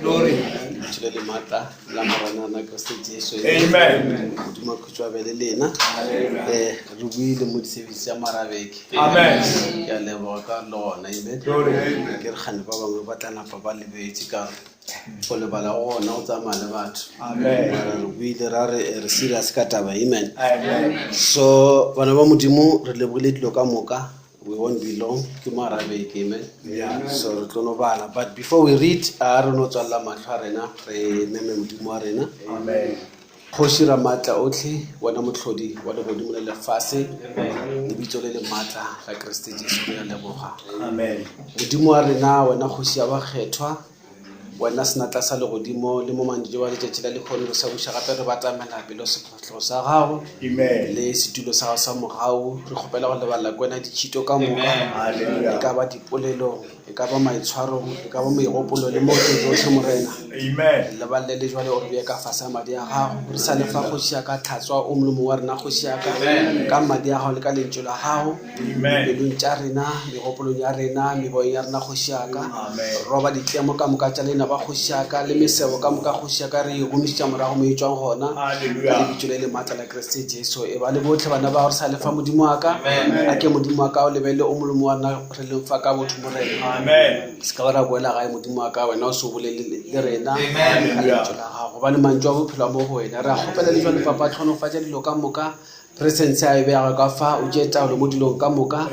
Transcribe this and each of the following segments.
Glory. Amen. So we won't be long. Amen. So but before we read, I don't know to Allah matharena re meme modimo arena. Amen. Khoshira matla otlhe wana motlhodi wa le godimo le lefase le bitso le matla la Kristo Jesu ya leboga. Amen. Modimo arena wana khoshi ya bakgethwa wana senatla sa le godimo le mo mandije wa letšatši la lekgono sa buša gape re batamela pelo sephotlho sa gago. Amen. Le situlo sa gago sa mogau re kgopela go lebala kwena ditšhito ka moka e ka ba dipolelo e ka ba maitshwaro e ka ba megopolo le motho jotlhe morena. Amen. Lebalele le jwale o re bea ka fase madi a gago re sa lefa kgoši ya ka tlhatswa o molomo wa rena kgoši ya ka madi a gago le ka lentso la gago pelong tša rena megopolong ya rena meboeng ya rena kgoši ya ka roba ditlemo ka moka tša lena ba kgoši ya ka le mesebo ka moka kgoši ya ka re e gomišitša morago mo e tšwang gona ka lebitso le matla la Kristo Jesu e ba le botlhe bana ba re sa lefa modimo wa ka a ke modimo wa ka o lebele o molomo wa rena re lemfa ka botho morena. Amen. Se ka ba ra boela gae modimo wa ka wena o se bolele le rena ka lentso la gago gobane mantšu a bophelo mo go wena re a kgopela le jwale papa tlhonofatša dilo ka moka presence ya e beaga ka fa o tšee taolo mo dilong ka moka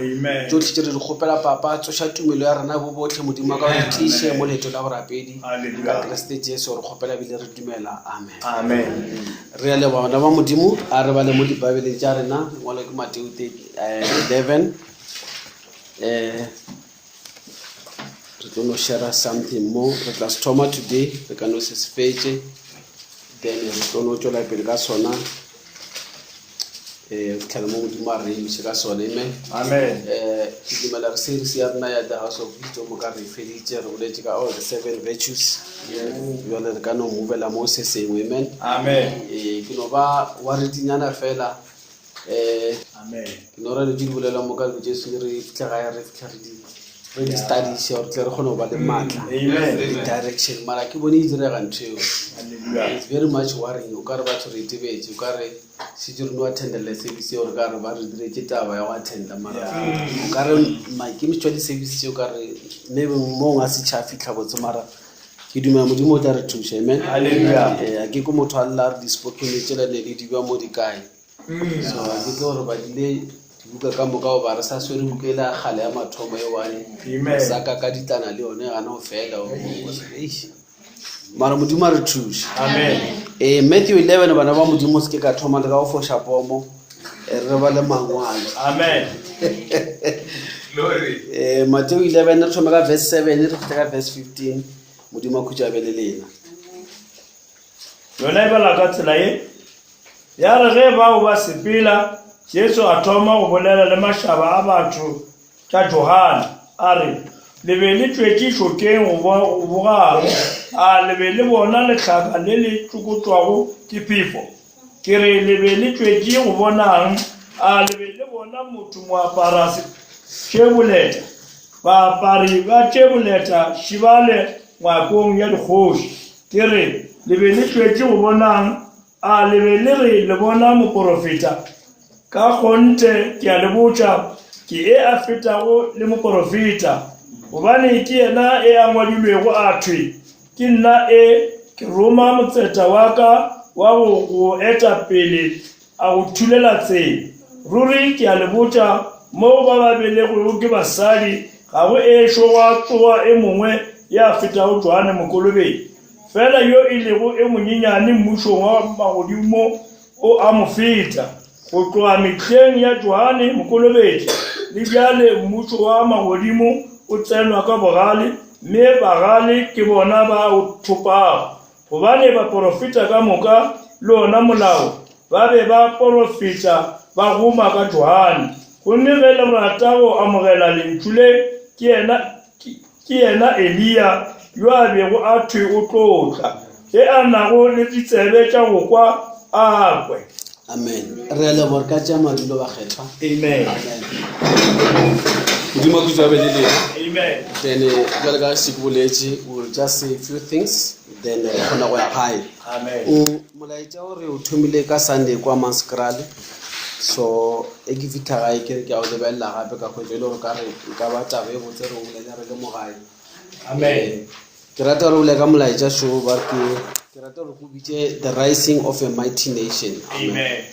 tsotlhe tše re di kgopela papa tsoša tumelo ya rena bo botlhe modimo wa ka o re tliše mo leeto la borapedi ka Kristo Jesu re kgopela bile re dumela. Amen. Re a leboga bana ba modimo a re bale mo dibabeleng tša rena ngwalo ke Mateo 11 re tlo no share something more re tla se thoma today re ka no se sefetše then re tlo no tšwela pele ka sona fitlhela mo modimo a re emiše ka sona. Amen. Ke dumela re series ya rena ya the house of wisdom mo ka re feditše re boletše ka all the 7 virtues jale re ka no movela mo se sengwe. Amen. Ke no ba wa redinyana fela Amen. ke no ra le di bolela mo ka Jesu re fitlha gae re fitlha re di studies or tle re kgone go ba le matla direction mara ke bone e direga ntho eo. It's very much worrying o ka re batho re tebetse o ka re se di re no attendele service o re ka re ba re diretse taba ya go attenda mara o ka re maikemišetšo a di-service o ka re maybe mo a se tšha fitlha botse mara ke dumela modimo o tla re thuša. Amen. A ke ko motho a lla re di-spoken tšela ne le di bua mo di kae so a ke tlo gore ba dile buka ka moka o ba re sa swere buka e le gale ya mathomo e wane sa ka ka ditlana le yone gana o fela mara modimo a re thuše. Matthew 11 bana ba modimo se ke ka thoma le ka go foša pomo re ba le mangwalo. Amen. Glory. Matthew 11 re thoma ka verse 7 re fitlha ka verse 15 modimo a khutša be le lena yona e bala ka tsela e ya re ge bao ba sepela Jesu a thoma go bolela le mašaba a batho tša Johana a re le be le tšwetše šokeng go bogago a le be le bona lehlaka le le tsokotšwago ke phefo ke re le be le tšwetše go bonang a le be le bona motho moapara tšeboleta baapari ba tšeboleta šibale ngwakong ya dikgoši ke re le be le tšwetše go bonang a le be le re le bona moprofeta ka kgonte ke a le botša ke e a fetago le moprofeta gobane ke yena e a ngwadilwego a thwe ke nna e ke roma motseta wa ka wa go eta pele a go thulela tsela ruri ke a le botša mo ba babelego ke basadi ga go ešo gwa tsoa e mongwe ya fetago Johane Mokolobedi fela yo e lego e monyenyane mmušong wa magodimo o a mo feta go tloga mehleng ya Johane Mokolobedi le bjale mmušo wa magodimo o tsenwa ka bogale mme bagale ke bona ba o thopago gobane ba profeta ka moka le ona molao ba be ba profeta ba goma ka Johane gonne ge le rata go amogela lentšu le ke yena Elia yo a bego a thwe o tlotla ge a nago le ditsebe tša go kwa a kwe. Amen. Re a leboga ka tša madulo ba kgethwa. Amen. Modimo a khutšwa be le lena. Amen. Then jwale ka se ke boletše we'll just say a few things then kgona go ya gae. Amen. Molaetša gore o thomile ka Sunday kwa Manskrale so e ke fitlha gae ke re ke a o lebelela gape ka kgwetso e le gore ka re ka ba taba e botse re o bolele re le mo gae. Amen. Ke rata gore o bole ka molaetša show ba ke rata gore go bitše the rising of a mighty nation. Amen.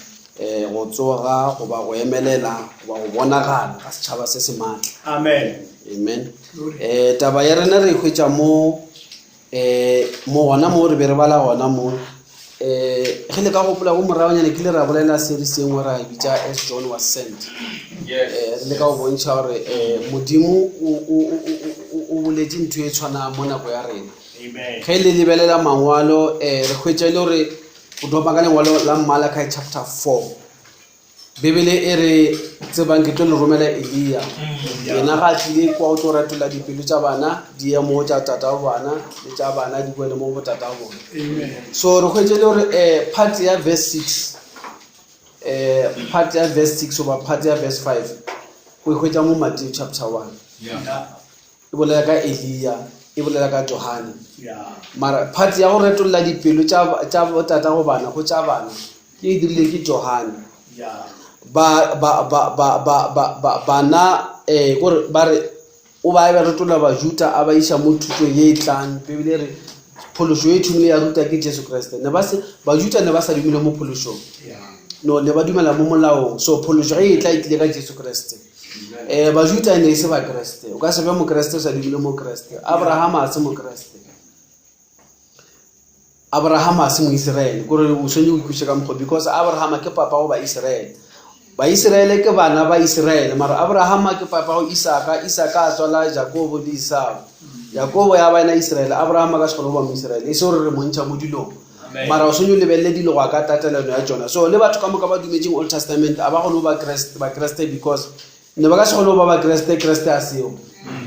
Go tsoga go ba go emelela go ba go bonagala ka setšhaba se se maatla. Amen. Amen. Taba ya rena re hwetša mo gona mo re be re bala gona mo ge le ka gopola go moraonyane ke le ra bolela series e nngwe ra e bitša as John was sent. Re le ka go bontšha gore modimo o boletše ntho e tshwana mo nako ya rena. Ge le lebelela mangwalo re hwetša e le gore o dopa ka lengwalo la Malachi chapter 4 Bibele e re tsebang ke tlo le romela Elia yena ga tlile kwa o tlo ratola dipelo tša bana di ya mo tša tata wa bana le tša bana di boele mo go tata wa bona. So re hwetše le gore part ya verse 6 part ya verse 6 oba part ya verse 5 go hwetša mo Matthew chapter 1 e bolela ka Elia e bolela ka Johane mara part ya go retolla dipelo tša tata go bana go tša bana ke e dirile ke Johane. Bana gore ba re o ba retolla Bajuda a ba iša mo thutong ye e tlang Bibele re phološo e thomile ya ruta ke Jesu Kriste Bajuda ne ba sa dumele mo phološong no ne ba dumela mo molaong so phološo ge e tla e tlile ka Jesu Kriste. Bajuda ne e se ba Kriste o ka se be mo Kriste o sa dumele mo Kriste. Abraham a se mo Kriste Abraham a se mo Israele gore o sone o ikhuše ka mokgwa because Abraham ke papa go ba Israele ke bana ba Israele mara Abraham ke papa go Isaka a tswala Jacobo le Esau Jacobo ya bana Israele Abraham ka se go ba mo Israele e se gore re montšha mo dilong mara o sone o lebelele dilo go ka tatelano ya tsona so le batho ka moka ba dumetseng Old Testament a ba gone ba Kriste because ne ba ka se gone ba Kriste a seo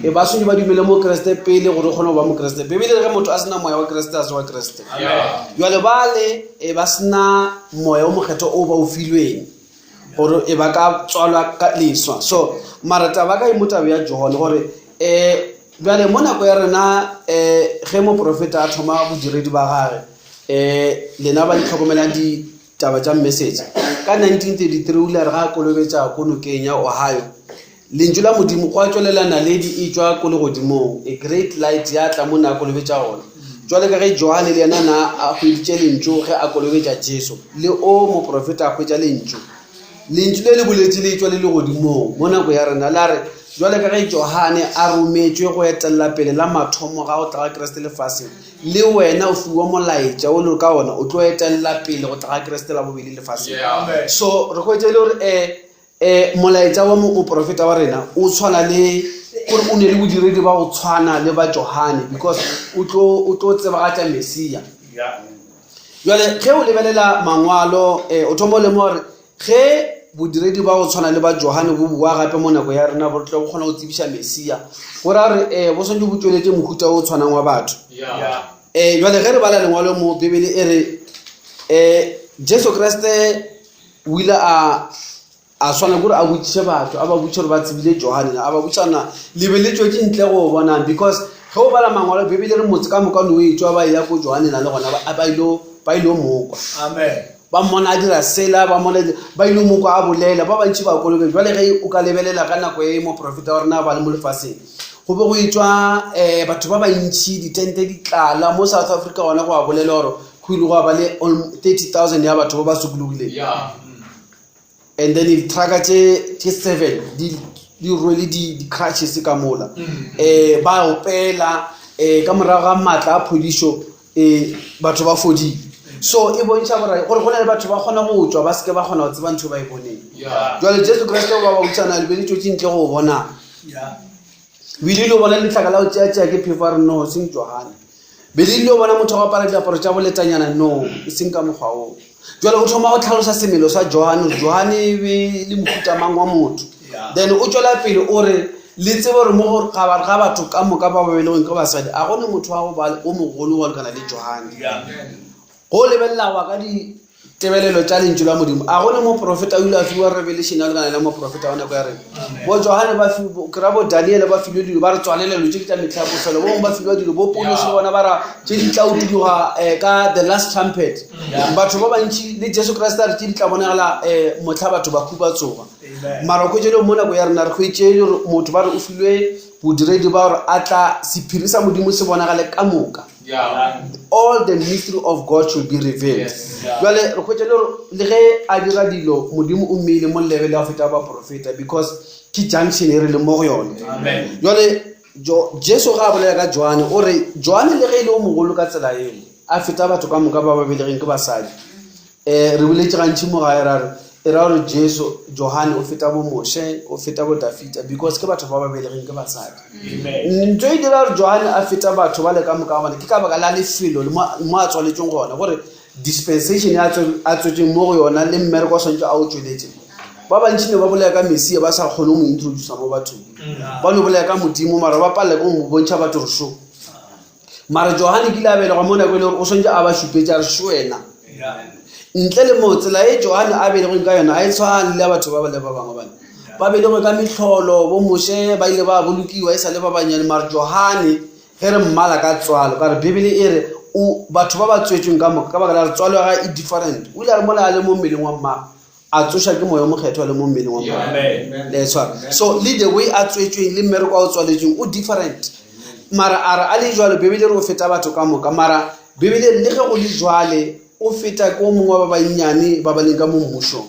e ba sone ba dumele mo Kriste pele gore gone ba mo Kriste Bibele re motho a sena moya wa Kriste a se wa Kriste jwale bale e ba sena moya o mokgetho o ba o filweng gore e ba ka tswalwa ka leswa so mara taba ka imotaba ya John gore bjale mo nako ya rena ge mo profeta a thoma bodiredi ba gage lena ba ditlhokomelang ditaba tša message ka 1933 o ile re ga kolobetša ko nokeng ya Ohio lentšu la modimo go a tswelela naledi e tšwa ko legodimong a great light ya tla mo na kolobetša gona jwale ka ge Johane le yena na a hweditše lentšu ge a kolobetša Jesu le o mo profeta a hwetša lentšu le le boletše le tšwa le legodimong mo nako ya rena la re jwale ka ge Johane a rometšwe go etelela pele la mathomo ga go tla ga Kriste lefaseng le wena o fiwa molaetša o le ka ona o tlo etelela pele go tla ga Kriste la bobedi lefaseng so re hwetše le gore molaetša wa mo profeta wa rena o tshwana le gore o ne le bodiredi ba go tshwana le ba Johane because o tlo tsebagatša Mesia. Jwale ge o lebelela mangwalo o thomo le mo gore ge bodiredi ba go tshwana le ba Johane bo bua gape mo nako ya rena bo tlo go kgona go tsebiša Mesia gore re bo sone bo tsweletse mohuta o tshwanang wa batho. Jwale ge re bala lengwalo mo Bibele e re Jesu Kriste o ile a swana gore a botšiše batho a ba botše gore ba tsebile Johane a ba botšana lebeletswe ke ntle go bonang because ge o bala mangwalo Bibele re motse ka moka no e tšwa ba ya ko Johane na le gona ba ilo mokwa ba mmona a dira sela ba ilo mokwa a bolela ba bantši ba kolobe jwale ge o ka lebelela ka nako e mo profeta wa rena ba le mo lefaseng go be go etswa batho ba bantši ditente di tlala mo South Africa gona go a bolela gore go ile go ba le 30,000 ya batho ba ba sokologileng and then di-trucka tše 7 di rwele di-crutches ka mola ba opela ka morago ga maatla a phodišo batho ba fodile so e bontšha gore go na le batho ba kgona go tswa ba seke ba kgona go tseba ntho ba e boneng jwale Jesu Kriste ba ba utsana le bele tšotše ntle go bona bile le bona letlaka la go tšeatšea ke phefo a re no seng Johane bele le bona motho go apara diaparo tša boletanyana no e seng ka mokgwa o jwale go thoma go tlhalosa semelo sa Johane Johane be le mofutamang wa motho then o tswela pele o re le tsebe gore mo gore ga batho ka moka ba ba beleng ka basadi a gone motho wa o mogolo wa lekana le Johane go lebella wa ka di tebelelo tša lentšu la modimo a gone mo profeta o ile a fiwa revelation ya lekana le mo profeta wa nako ya rena bo Johane ba kry-a bo Daniele ba filwe dilo ba re tswalelelo tše ke tša metlha ya bofelo bo ba filwa dilo bo Paulus le bona ba ra tše di tla utuduga ka the last trumpet batho ba bantši le Jesu Kriste a re tše di tla bonagala motlha batho ba khupa tsoga mara ko tšele mo nako ya rena re kgwetše gore motho ba re o filwe bodiredi ba gore a tla sephiri sa modimo se bonagale ka moka all the mystery of God should be revealed jwale re kgwetše le ge a dira dilo modimo o mmeile mo level ya go feta ba profeta because ke junction e re le mo go yone jwale Jesu ga a bolela ka Johane o re Johane le ge e le o mogolo ka tsela eo a feta batho ka moka ba ba belegeng ke basadi re boletše gantši mo gae ra re e ra gore Johane o feta bo Moshe o feta bo Dafita because ke batho ba ba belegeng ke basadi ntho e dira gore Johane a feta batho ba le ka moka gona ke ka baka la lefelo mo a tswaletšeng gona gore dispensation a tswetseng mo go yona le mmereko o swantse a o tsweletše ba bantši ne ba bolela ka Mesia ba sa kgone mo introducer mo bathong ba no bolela ka modimo mara ba palela go mo bontšha batho re sho mara Johane ke ile a belegwa mo nako e le gore o swantse a ba šupetše a re šwena ntle le mo tsela e Johane a belegweng ka yona a e tshwane le batho ba bale ba bangwe bane ba belegwe ka metlholo bo Moshe ba ile ba bolokiwa e sa le ba banyane mara Johane ge re mmala ka tswalo ka re Bibele e re batho ba ba tswetsweng ka moka ka baka la re tswalo ya ga e different o ile a re mola a le mo mmeleng wa mmaga a tsoša ke moya mokgetho le mo mmeleng wa mmaga so le the way a tswetsweng le mmereko a o tswaletsweng o different mara a re a le jwalo Bibele re o feta batho ka moka mara Bibele le ge o le jwale o feta ko mongwe ba bannyane ba ba leng ka mo mmušong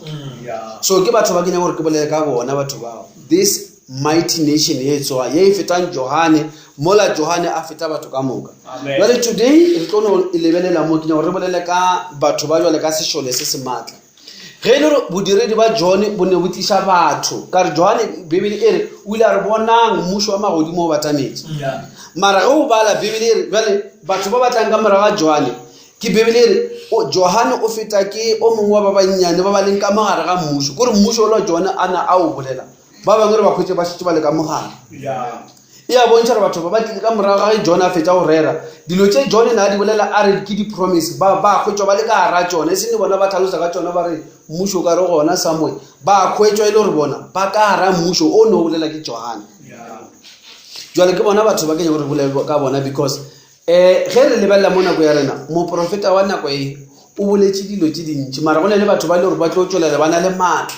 so ke batho ba kenya gore ke bolele ka bona batho bao this mighty nation ye tswa ye fetang Johane mola Johane a feta batho ka moka jwale today re tlo no lebelela mo kenya gore re bolele ka batho ba jwale ka sešole se se matla ge le bodiredi ba John bo ne bo tliša batho ka re Johane Bibele e re o ile a re bonang mmušo wa magodimo o batametše mara ge o bala Bibele e re jwale batho ba batlang ka morago ga Johane ke Bibele e re Johane o feta ke o mongwe wa ba bannyane ba ba leng ka mogare ga mmušo kore mmušo o la Johane ana a o bolela ba bangwe re ba khwetse ba šetse ba le ka mogare e a bontšha re batho ba batlile ka morago ga John a fetša go rera dilo tše John na di bolela a re ke di-promise ba khwetšwa ba le ka gara tšona e se ne bona ba tlhalosa ka tšona ba re mmušo ka re gona somewhere ba khwetšwa e le gore bona ba ka gara mmušo o ne o bolela ke Johane jwale ke bona batho ba kenya gore bolela ka bona because ge re lebelela mo nako ya rena moprofeta wa nako e o boletše dilo tše dintši mara go ne le batho ba le gore ba tlo tswelela ba na le maatla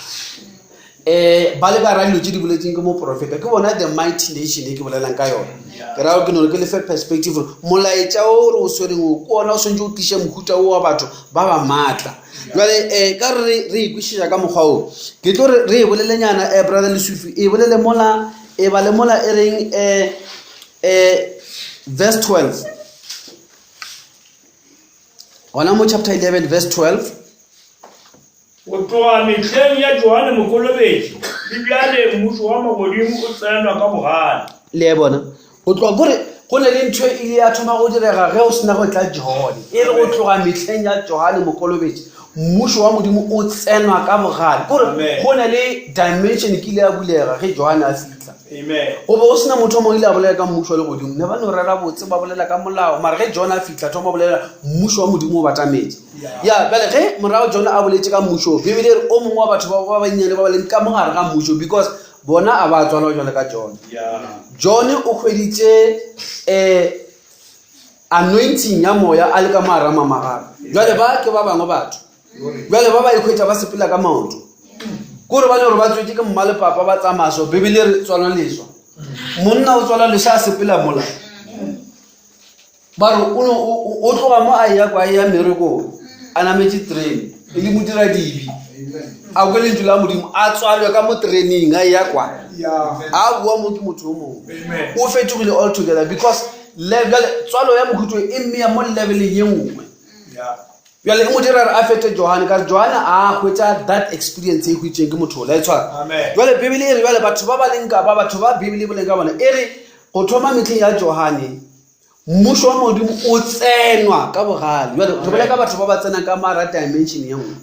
ba le ka ra dilo tše di boletseng ke moprofeta ke bona the mighty nation e ke bolelang ka yona ke rao ke nore ke lefe perspective molaetša o re o swereng o ke ona o swantse o tliše mohuta o wa batho ba ba maatla jwale ka re ikwešiša ka mokgwa o ke tlo re e bolelenyana brother Lesufi e bolele mola e ba le mola e reng verse 12 gona mo chapter 11 verse 12 o tloga mehleng ya Johane Mokolobetši le bjale mmušo wa magodimo o tsenwa ka bogale le bona o tloga kore go ne le ntho ile ya thoma go direga ge o sena go tla Johane e re go tloga mehleng ya Johane Mokolobetši mmušo wa modimo o tsenwa ka bogale kore go ne le dimension ke ile ya bulega ge Johane a fihla go be o sena motho mo ile a bolela ka mmušo wa legodimo ne ba no rera botse ba bolela ka molao mara ge Johane a fihla thoma bolela mmušo wa modimo o batametše ya bjale ge morago Johane a boletše ka mmušo Bibele re o mongwe wa batho ba bannyane ba ba leng ka mogare ga mmušo because bona a ba tswala jwale ka John o hweditše anointing ya moya a le ka moara mamagare jwale ba ke ba bangwe batho jwale ba ba ikhwetša ba sepela ka maoto kore ba ne gore ba tswetse ke mma le papa ba tsamaya so Bibele re tswana leswa monna o tswala le sa sepela mola ba re o tloga mo a ya kwa ya mereko ana metse train le mo dira dibi a go le ntula modimo a tswalwa ka mo training a ya kwa a bua mo ke motho mo o fetogile all together because level tswalo ya mogutlo e mme mo leveleng ye nngwe ya le mo dira a fete Johana ka Johana a hwetsa that experience e go itseng ke motho la etswa jwale bibele e re jwale batho ba ba leng ka ba batho ba bibele boleng ka bona e re go thoma metleng ya Johane mmusho wa modimo o tsenwa ka bogale jwale re bolela ka batho ba ba tsena ka mara dimension ye nngwe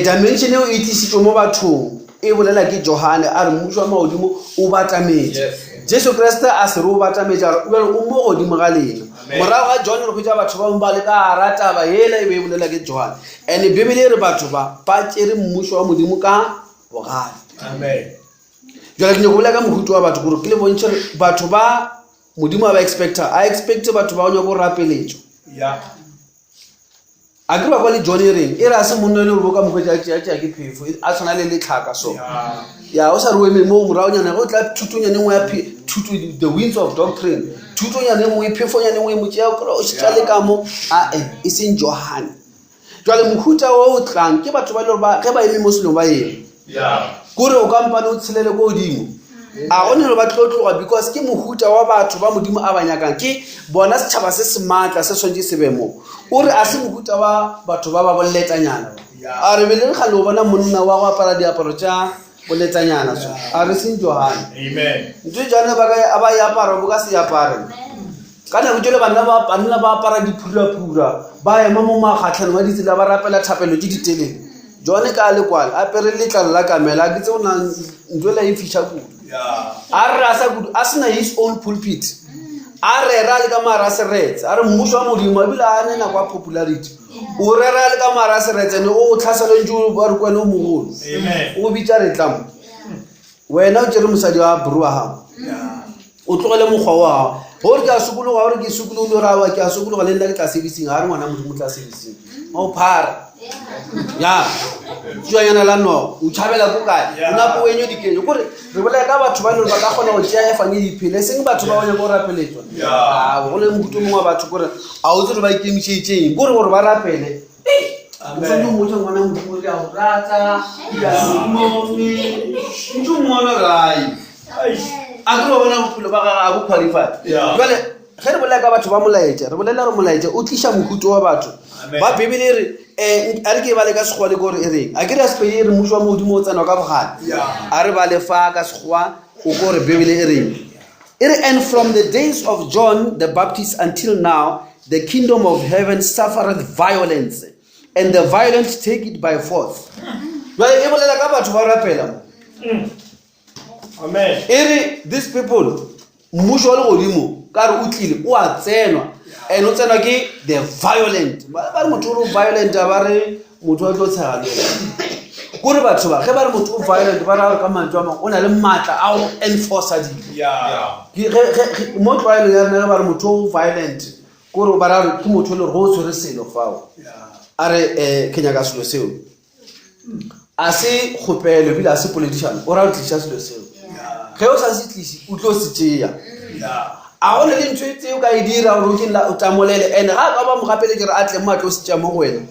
dimension eo e tlisitswe mo bathong e bolela ke Johane a re mmusho wa modimo o batametse Jesu Kriste a se re o batametse jwale o mo godimo ga lena morago ga John re go ja batho ba mba le ka rata ba hele e be bolela ke Johane and bibele e re batho ba tsere mmusho wa modimo ka bogale jwale ke ne go bolela ka mohuto wa batho gore ke le bontse batho ba modimo ba expect batho ba o nya go rapeletso a ke ba kwa le John reng e re a se monna le go ka mogwetsa ke phefo a tshwana le letlhaka so ya o sa re weme mo morago nyana go tla thutonyane ngwe ya thuto the winds of doctrine thutonyane ngwe phefonyane ngwe mo tšea o tšale ka mo e seng Johane jwale mohuta o tlang ke batho ba le ba ge ba eme mo selong ba eme kore o kampane o tshelele ko godimo a one le ba tlotloga because ke mohuta wa batho ba modimo a banyakang ke bona setšhaba se se matla se tshwantse se be mo o re a se mohuta wa batho ba ba boletanyana a re bele ga le bona monna wa go apara diaparo tša boletanyana so a re seng Johane ntse jana ba ka ba ya apara bo ka se apare kana go tšele banna ba apara diphura ba ema mo magatlhano wa ditsela ba rapela thapelo di ditelele Johane ka le kwala a pere letlalo la kamela ke tse o nang ntwela e fiša kudu a re a sa kudu a sena his own pulpit a rera le ka mara se retse a re mmusho wa modimo a bile a nena kwa popularity o rera le ka mara se retse ne o tlhaselo ntse ba re kwene o mogolo o bitsa retlamo wena o tsere mosadi wa bro wa gago o tlogele mokgwa wa gago gore ke a sokologa gore ke sokolole rawa ke a sokologa le nna ke tla sebising ga re ngwana modimo tla sebising o phara ya tšwanyana la no o tšhabela ko kae o napo o enyo dikenyo kore re bolela ka batho ba le ba ka kgona go tšea efanye diphele seng batho ba banya go rapeletswa go le mohuto mongwe wa batho kore a o tse re ba ikemišetšeng kore gore ba rapele motho ngwana modimo re a go rata ntse mmona rai a ke ba bona bophelo ba gaga a bo qualified jale ge re bolela ka batho ba molaetša re bolela re molaetša o tliša mohuto wa batho ba bibele re a re ke ba le ka sekgowa le kore e reng a ke re a sepedi re mmušo wa modimo o tsenwa ka bogale a re ba lefa ka sekgowa o kore bibele e reng e re and from the days of John the Baptist until now the kingdom of heaven suffereth violence and the violent take it by force jale e bolela ka batho ba rapela amen e re these people mmušo wa le godimo ka re o tlile o a tsenwa and o tsenwa ke the violent ba re motho o violent ba re motho a tlo tshega le kore batho ba ge ba re motho o violent ba ra gore ka mantswe a mangwe o na le maatla a go enforcer dilo mo tlwaelo ya rena ge ba re motho o violent kore ba ra gore ke motho le gore go o tshwere selo fao a re ke nyaka selo seo a se kgopelo bile a se politician o ra o tliša selo seo ge o sa se tliše o tlo se tšea a gone le ntho e tseo ka e dira gore o tamolele and ga ka ba mogapele ke re a tle mo a tlo se tšea mo go wena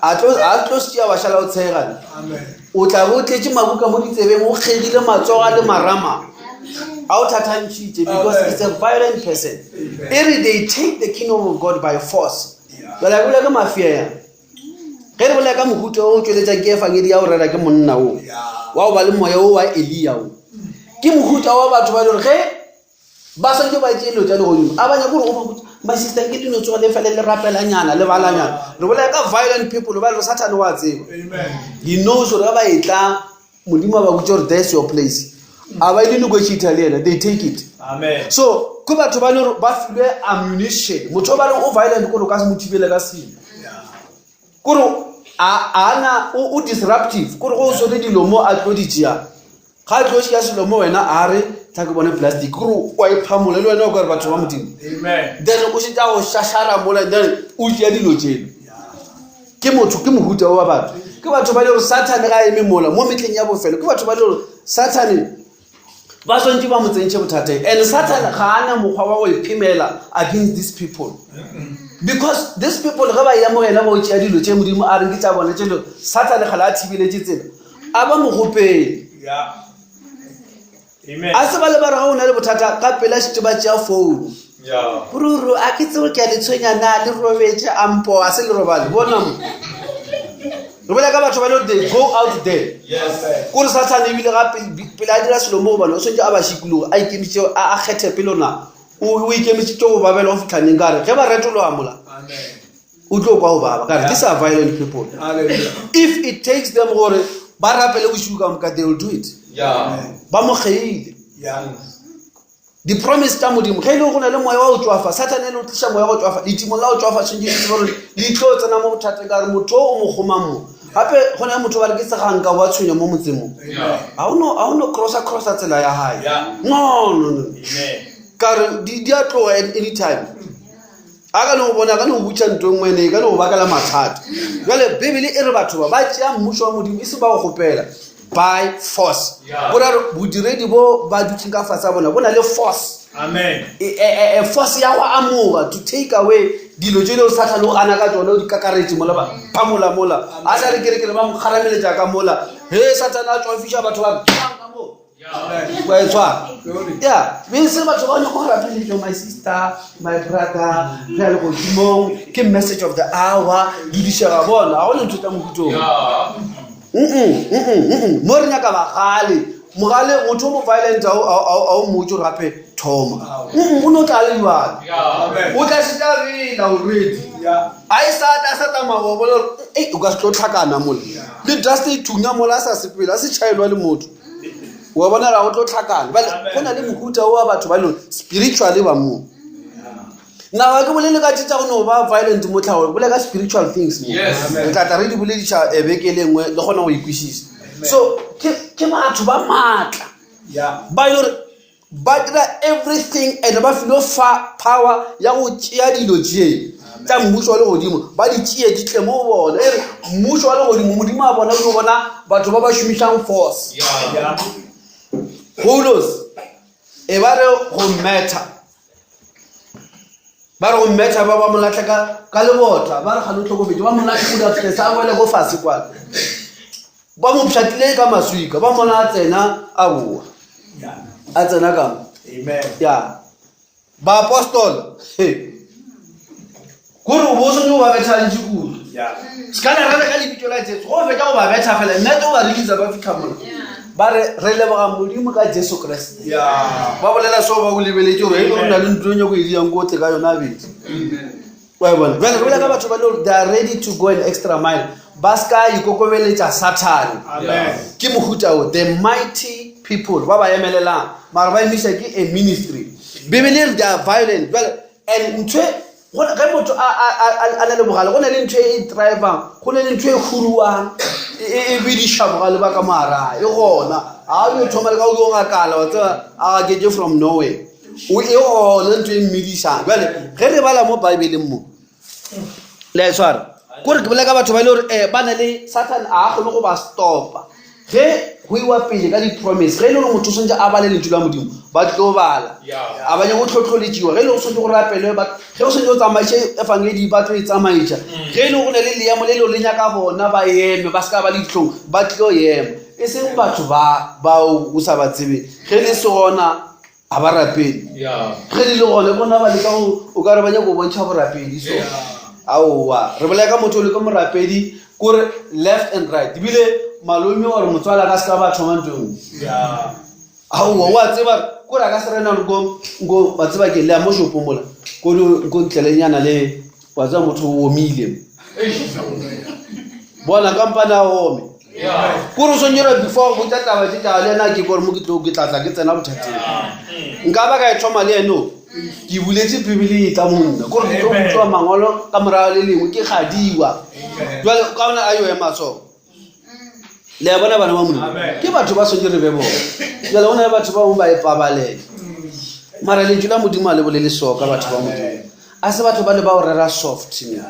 a tlo se tšea wa šala o tshegane o tla bo o tletše mabuka mo ditsebeng o kgegile matsoga le marama a o thathantšhitše because it's a violent person e re they take the kingdom of God by force jala bolela ka mafea ge re bolela ka mohuta o tšweletša ke efangedi ya go rera ke monna o wa go ba le moya o wa Elia o ke mohuta wa batho ba le gore ge ba sa ke ba tšelo tša legodimo a banya gore o masista ke dino tsoga le fele le rapelanyana le balanyana re bolela ka violent people ba le Satan wa tseba he knows gore ga ba etla modimo ba botse gore there's your place a ba ile negotiate le ena they take it amen so ke batho ba le ba filwe ammunition motho ba re o violent gore o ka se mo thibele ka selo gore ana o disruptive gore go so le dilo mo a tlo di tšea ga tlo tšea selo mo wena a re tla ke bone plastic gore o e phamole le wena o ka re batho ba modimo then o se tla go shashara mola then o tšea dilo tšeno ke motho ke mohuta wa batho ke batho ba le gore Satan ga eme mola mo metleng ya bofelo ke batho ba le gore Satan ba swantse ba mo tsentse bothateng and Satan ga ana mokgwa wa go iphemela against these people because these people ga ba ya mo ena ba o tšea dilo tše modimo a reng ke tša bona tšelo Satan ga la a thibiletše tsela a ba mo gopele a se ba le ba re ga o na le bothata ka pela šite ba tšea founu ruru a ke tseo ke a letshwenyana le robetše ampo a se le robale bona mo re bela ka batho ba le they go out there kore Satan ebile ga pele a dira selo mo gobane o swantse a ba šikologo a ikemetše a kgethe pele ona o ikemetšitše go babela go fitlhaneng ka re ge ba retologa mola o tlo kwa go baba kare these are violent people if it takes them gore ba rapele bošiu ka moka they will do it ba mo kgeile di-promise tša modimo ge e le go na le moya wa go tswafa Satan e le o tliša moya wa go tswafa ditimo la go tswafa tshwantse gore le tlo tsena mo bothateng ka re motho o mo kgomang mo gape go na motho ba re ke seganka wa tshwenya mo motsemong ga o no crossa tsela ya gae no ka re di a tloga anytime a ka ne go bona ka ne go butša ntong ngwene ka ne go bakala mathata jale bibele e re batho ba tšea mmušo wa modimo e se ba go gopela by force boraro bodiredi bo ba dutseng ka fase a bona bona le force a force ya go amoga to take away dilo tše leo Satan o gana ka tsone o di kakaretse mola ba mola a sa re kerekere ba mo kgarameletša ka mola he Satan a tswafiša batho ba wa etswa be se batho ba nyako rapeletswa my sister my brother re a le godimong ke message of the hour di dišega bona ga go le ntho tša mokutong mo re nyaka bagale mogale motho o mo violent a o motho gape thoma o no tla le jwalo o tla se tla rela already a e sata magobo o ka se tlo tlhakana mola le dust e thunya mola a sa sepela a se tšhaelwa le motho wa bona ra go tlo tlhakana go na le mohuta o wa batho ba lone spiritually ba mo na wa ke bolele ka tšetša go no ba violent mo tlhago bole ka spiritual things mo re tla re di bolediša beke le nngwe le gona go ikwišiša so ke batho ba maatla ba ile ba dira everything and ba filo power ya go tšea dilo tšee tša mmušo wa le godimo ba di tšee di tle mo bona e re mmušo wa le godimo modimo a bona o bona batho ba ba šomišang force Paulos e ba re go metha ba ba mo latla ka lebota ba re ga lo tlhokometse ba mo latla go da tsesa a boele go fase kwa ba mo pšhatlile ka maswika ba mona a tsena a boa a tsena ka ba apostol kore o bo sone o ba betšhantši kudu se ka lerele ka lebitso la Jesu go fetša go ba betšha fela nnete o ba relisa ba fitlha mola ba re leboga modimo ka Jesu Kriste ba bolela so ba go lebeletse gore e le na le ntlo go ediang go tle ka yona betse wa bona ba re ka batho ba le they are ready to go an extra mile ba ska ikokobeletša Satan ke mohuta o the mighty people ba ba emelelang mara ba emisa ke a ministry bibele they are violent and ntwe ge motho a na le bogale go na le ntho e drivang go na le ntho e khuruang e bidiša bogale ba ka mara e gona a yo thoma le ka go gakala wa tseba a get you from nowhere o e gona ntho e mmedišang jale ge re bala mo baebeleng mo le a swara kore ke bolela ka batho ba ile gore ba na le Satan a kgone go ba stopa ge go iwa pele ka di-promise ge e le gore motho o swantse a bale lentswe la modimo ba tlo bala a banye go tlhotlholetšiwa ge e le go swantse go rapelwe ge o swantse go tsamaiše efangedi ba tlo e tsamaiša ge e le go ne le leemo le leo le nyaka bona ba eme ba se ka ba le ditlhong ba tlo ema e seng batho bao o sa ba tsebeng ge le se gona a ba rapedi ge le le gone bona ba leka o ka re ba nyaka go bontšha borapedi so aowa re bolela ka motho o le ka morapedi kore left and right ebile malome gore motswala ka se ka ba thoma ntong aowa wa tseba kore a ka se rena nko ba tseba ke lea mo shopo mola ko ntlelenyana le wa tseba motho o omile bona kampane a ome kore o swanyera before go tlataba tsetaba le ena ke kore mo ke tlatla ke tsena bothateng nka ba ka e thoma le eno ke buletse bibele tla monna kore ke tlo utlwa mangolo ka morago le lengwe ke gadiwa jwale ka ona a yo ema so le bona bana ba monna ke batho ba swantse re be bona jwale ona le batho ba mo ba ipabalele mara lentswe la modimo a le bolele soka batho ba modimo a se batho ba le ba o rera soft mme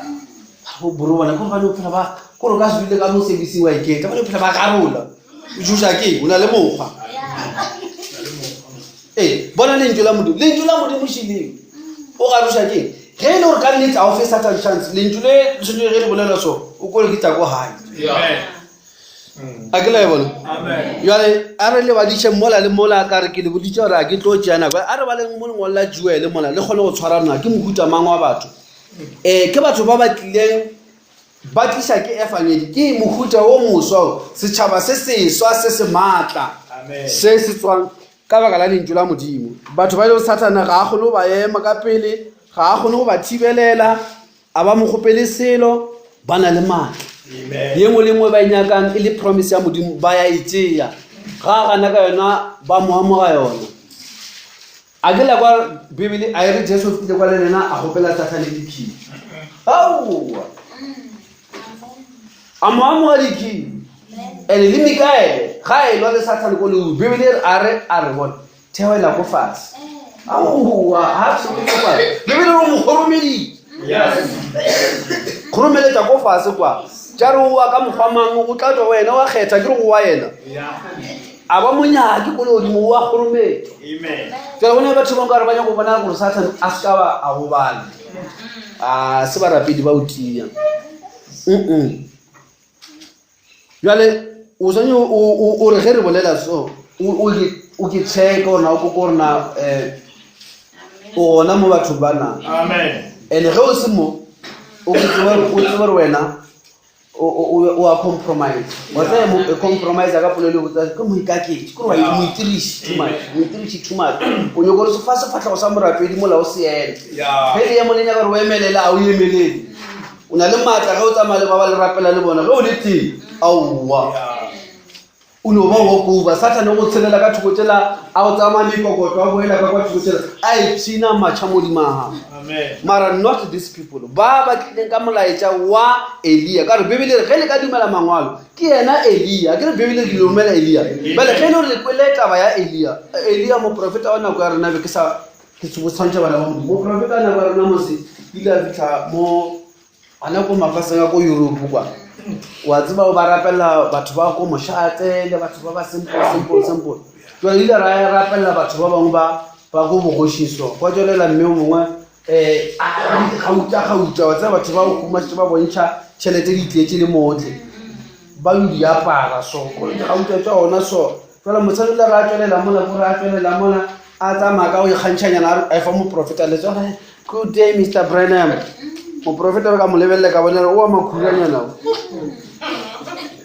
go buru bona go ba le phela ba kore ka se dile ka mo service wa iketa ba le phela ba karola o tšhoša ke o na le mokgwa bona lentswe la modimo šileng o garoša keng ge e le gore ka nnete a o fe Satan chance lentswe le tshwenye ge le bolela so o kole ke tsa ko hae a ke la e bona jale a re le baditše mola le mola ka re ke le boditše gore a ke tlo tšea nako a re ba leng mo lengwalo la Joele mola le kgone go tshwarana ke mohuta mang wa batho ke batho ba batlileng ba tlisa ke efangedi ke mohuta o moswa setšhaba se seswa se se maatla se se tswang ka baka la lentswe la modimo batho ba ile go Satana ga a kgone go ba ema ka pele ga a kgone go ba thibelela a ba mo gopele selo ba na le maatla ye nngwe le nngwe ba inyakang e le promise ya modimo ba ya itšea ga a gana ka yona ba mo amoga yona a ke la kwa bibele a e re Jesu file kwa le lena a gopela Satane dikhii aowa a mo amoga dikhii and le Mikaele ga e lwa le Satane ko leo bibele a re bona theoela ko fatshe aowa ha se ko fatshe bibele o mo goromedi kgoromeletša ko fatshe kwa tša re oa ka mokgwamang o tla tswa wena wa kgetha ke re go wa yena a ba monyake ko leodimo wa kgorometša jale go ne batho bangwe ka re ba nyako bona gore Satane a se ka ba a gobala a se barapedi ba o tia jale o sanye o re ge re bolela so o ke tšheke gorena o ko gorena o gona mo batho bana and ge o se mo o tsebe gore wena o a compromise wa tsaya mo compromise ka polelo go tsa ke mo ikaketse gore wa mo itirishi too much o nyoko re se fa se fatla go sa morapedi mola o se ene pele ya molenya gore o emelela a o emelele o na le matla ge o tsamaya le ba ba le rapela le bona ge o le teng aowa o no ba walkover Satane go tshelela ka thoko tsela a go tsamaya mekokotlo a boela ka kwa thoko tsela a ipshina matšha mo dimaga mara not these people ba tlileng ka molaetša wa Elia ka re bibele re ge le ka dumela mangwalo ke yena Elia ke re bibele ke lomela Elia bale ge le gore le kwele taba ya Elia moprofeta wa nako ya rena be ke tshwantšha bana ba modimo moprofeta wa nako ya rena mose ile a fitlha mo a nako mafaseng a ko Europe kwa wa tseba o ba rapela batho ba ko Mošate le batho ba ba simple jwale ile ra rapela batho ba bangwe ba go bogošiso kwa tswelela mme o mongwe gauta wa tseba batho ba o kumasitse ba bontšha tšhelete di tletše le motle ba o di apara so gauta tša ona so jwale mosadi ile ra tswelela mola a tsamaya ka o ikgantšhanyana a efa moprofeta le tswa good day Mr. Branham moprofeta ka mo lebelele ka bona o wa makhuranyana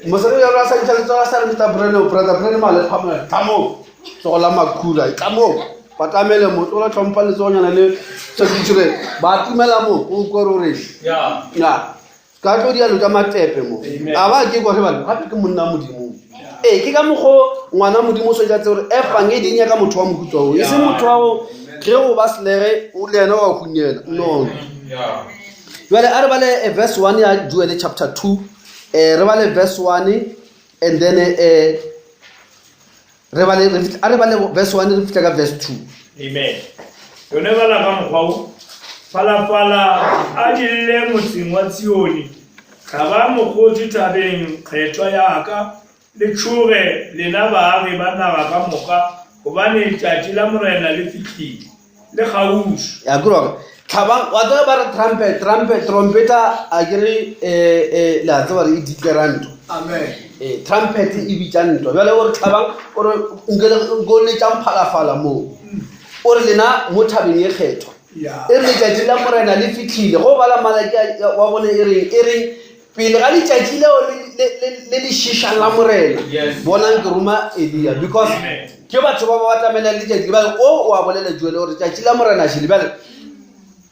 mosadi ya ra sa ntšha sa Mr. Branham brother Branham le phamela tamo so la makhura tamo patamele mo tlola tlhompha le tsonyana le tsebitšire ba tumela mo o korore ka tlo dia lo ka matepe mo a ba ke gore bana gape ke monna modimo ke ka mogo ngwana modimo so ja tsore efange dinya ka motho wa mohutswa o e se motho wa ge o ba selege o le ena wa khunyela no jwale a re bale verse 1 ya Joel chapter 2 re bale verse 1 and then re bale verse 1 re fitla ka verse 2 amen yone bala ka mokgwao falafala a dile motseng wa Tsioni ga ba mogotsi tabeng kgethwa yaka le tšhoge lena baagi ba naga ka moka gobane tšatši la morena le fitlhile le kgauswi ya gro tlhabang wa tseba ba re trompeta a kere la tseba re e ditleranto trumpet e bitša ntwa jale gore tlhabang ore nko letšang phalafala moo ore lena mo thabeng e kgethwa e re letšatši la morena le fitlhile go bala malaki wa bone e reng pele ga letšatši leo le lešiša la morena bonang ke roma Elia because ke batho ba ba batamela letšatši bale o a bolela Joel gore tšatši la morena šele bale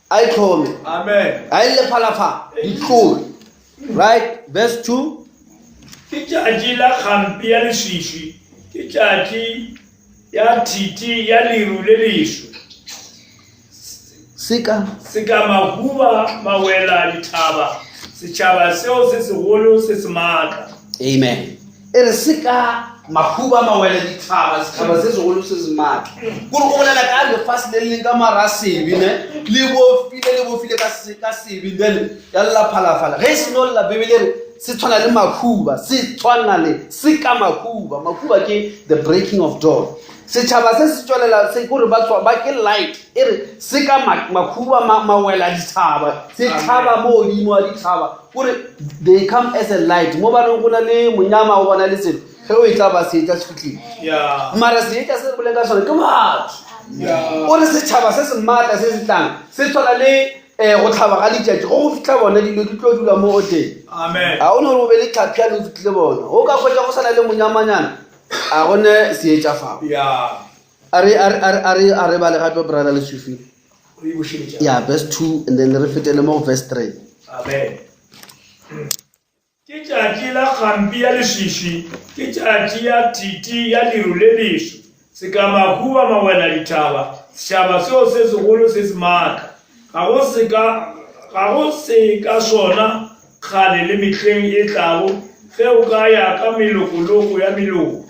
a itlhome a ile phalafa ditlhole right verse 2 ke tšatši la kgampi ya leswiswi ke tšatši ya thiti ya liru le leswe seka mahuba mawela dithaba setšhaba seo se segolo se se maatla amen e re seka mahuba mawela dithaba setšhaba se segolo se se maatla kore go bolela ka lefase le leng ka mara sebi ne le bofile ka sebi then ya lla phalafala ge se no lla bibele re se tshwana le makhuba se tshwana le se ka makhuba ke the breaking of dawn setšhaba se se tswelela se gore ba tswa ba ke light e re se ka makhuba mawela dithaba se thaba mo godimo wa dithaba gore they come as a light mo baneng go na le monyama o bona le selo ge o e tla ba seetša se fitlhile mara seetša se boleng ka sone ke batho gore setšhaba se se maatla se se tlang se tshwana le go tlhaba ga letšatši go go fitlha bona dilo di tlo dula mo oteng ga o ne gore o be le tlhapjane o fitlhile bona o ka kwetsa go sana le monyamanyana a gone seetša fao a re ba le gape brother le sufi verse 2 and then re fetele mo verse 3 amen ke tšatši la kgampi ya leswiswi ke tšatši ya titi ya leru le leswi se ka makhuba mawela dithaba setšhaba seo se segolo se se maatla ga go se ka sona kgale le mehleng e tlago ge o ka ya ka melokoloko ya meloko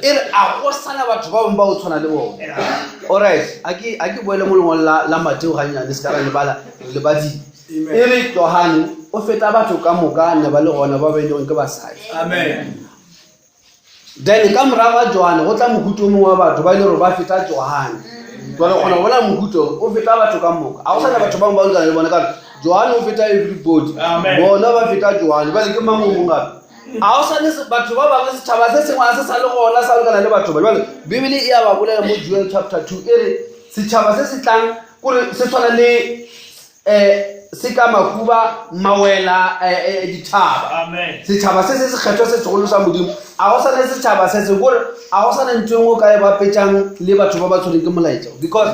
e re a go sana batho ba bangwe ba o tshwana le bone alright a ke boele mo lengwalo la Mateo gannyane se ka ra le badile e re Johane o feta batho ka moka ne ba le gona ba ba ileng ke basadi amen then ka morago ga Johane go tla mohuto mongwe wa batho ba ile gore ba feta Johane jwale gona bona mohuto o feta batho ka moka a go sana batho bangwe ba o lekana le bona ka Johane o feta everybody bona ba feta Johane ba le ke mang o mongwe gape a o sane batho ba bangwe setšhaba se sengwe se sa le gona sa lekana le batho ba jwale bibele e ya ba bolela mo Joel chapter 2 e re setšhaba se se tlang gore se tshwana le se ka makhuba mawela dithaba setšhaba se se kgethwa se segolo sa modimo a go sane setšhaba se se gore a go sane ntho engwe ka e ba petšang le batho ba ba tshwereng ke molaetša because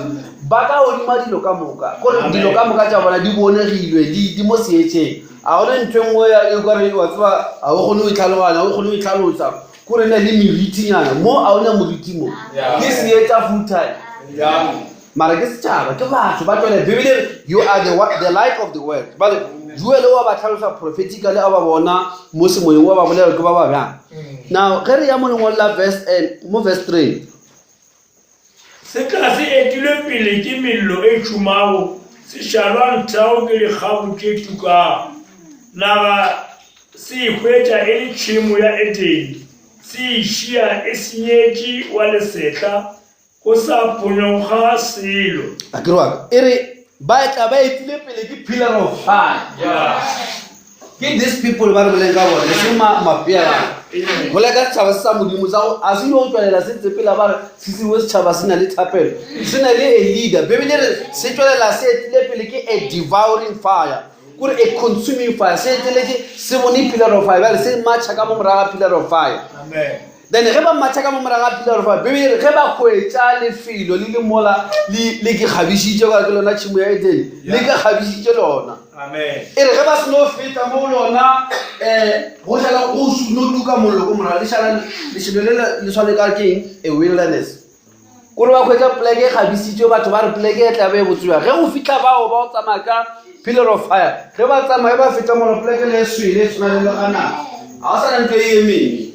ba ka godima dilo ka moka gore dilo ka moka tša bona di bonegilwe di mo seetšeng a gone ntho engwe e kare wa tseba a o kgone o itlhaloganya o kgone o itlhalotsa kore ne le meritinyana mo a one moriti mo ke seetša full time mara ke setšhaba ke batho ba tlwele bibele you are the light of the world but Joel wa ba tlhalosa prophetically a ba bona mo semoyeng wa ba bolela ke ba ba bjang now ge re ya mo lengwalo la mo verse 3 se ka se etilwe pele ke mello e tšhumago se šalwa nthao ke lekgabo tše tukago naga se ikhwetša e le tšhemo ya Edeni se išia e senyetše wa lesetla go sa ponyoga selo a ke roaka e re ba tla ba etile pele ke pillar of fire ke these people ba re boleng ka bona le se mapeala go le ka setšhaba se sa modimo sa go a se ile go tswelela se tsepela ba re se sewe setšhaba se na le thapelo se na le a leader bebele re se tswelela se etile pele ke a devouring fire kore a consuming fire se eteletse se bone pillar of fire ba re se matšha ka mo moraga pillar of fire then ge ba matšha ka mo moraga pillar of fire bebele ge ba kgwetša lefelo le mola le ke kgabišitše ka ke lona tšhimo ya Edeni le ke kgabišitše lona e re ge ba se no feta mo lona go šala go no duka mollo ko moraga le šala lešhelo le tshwane ka keng a wilderness kore ba kgwetša poleke e kgabišitše batho ba re poleke e tla be e botseba ge go fitlha bao ba o tsamaya ka pillar of fire ge ba tsamaya ba feta mola poleke le swele e tshwana le leganang ga o sana ntho e emeng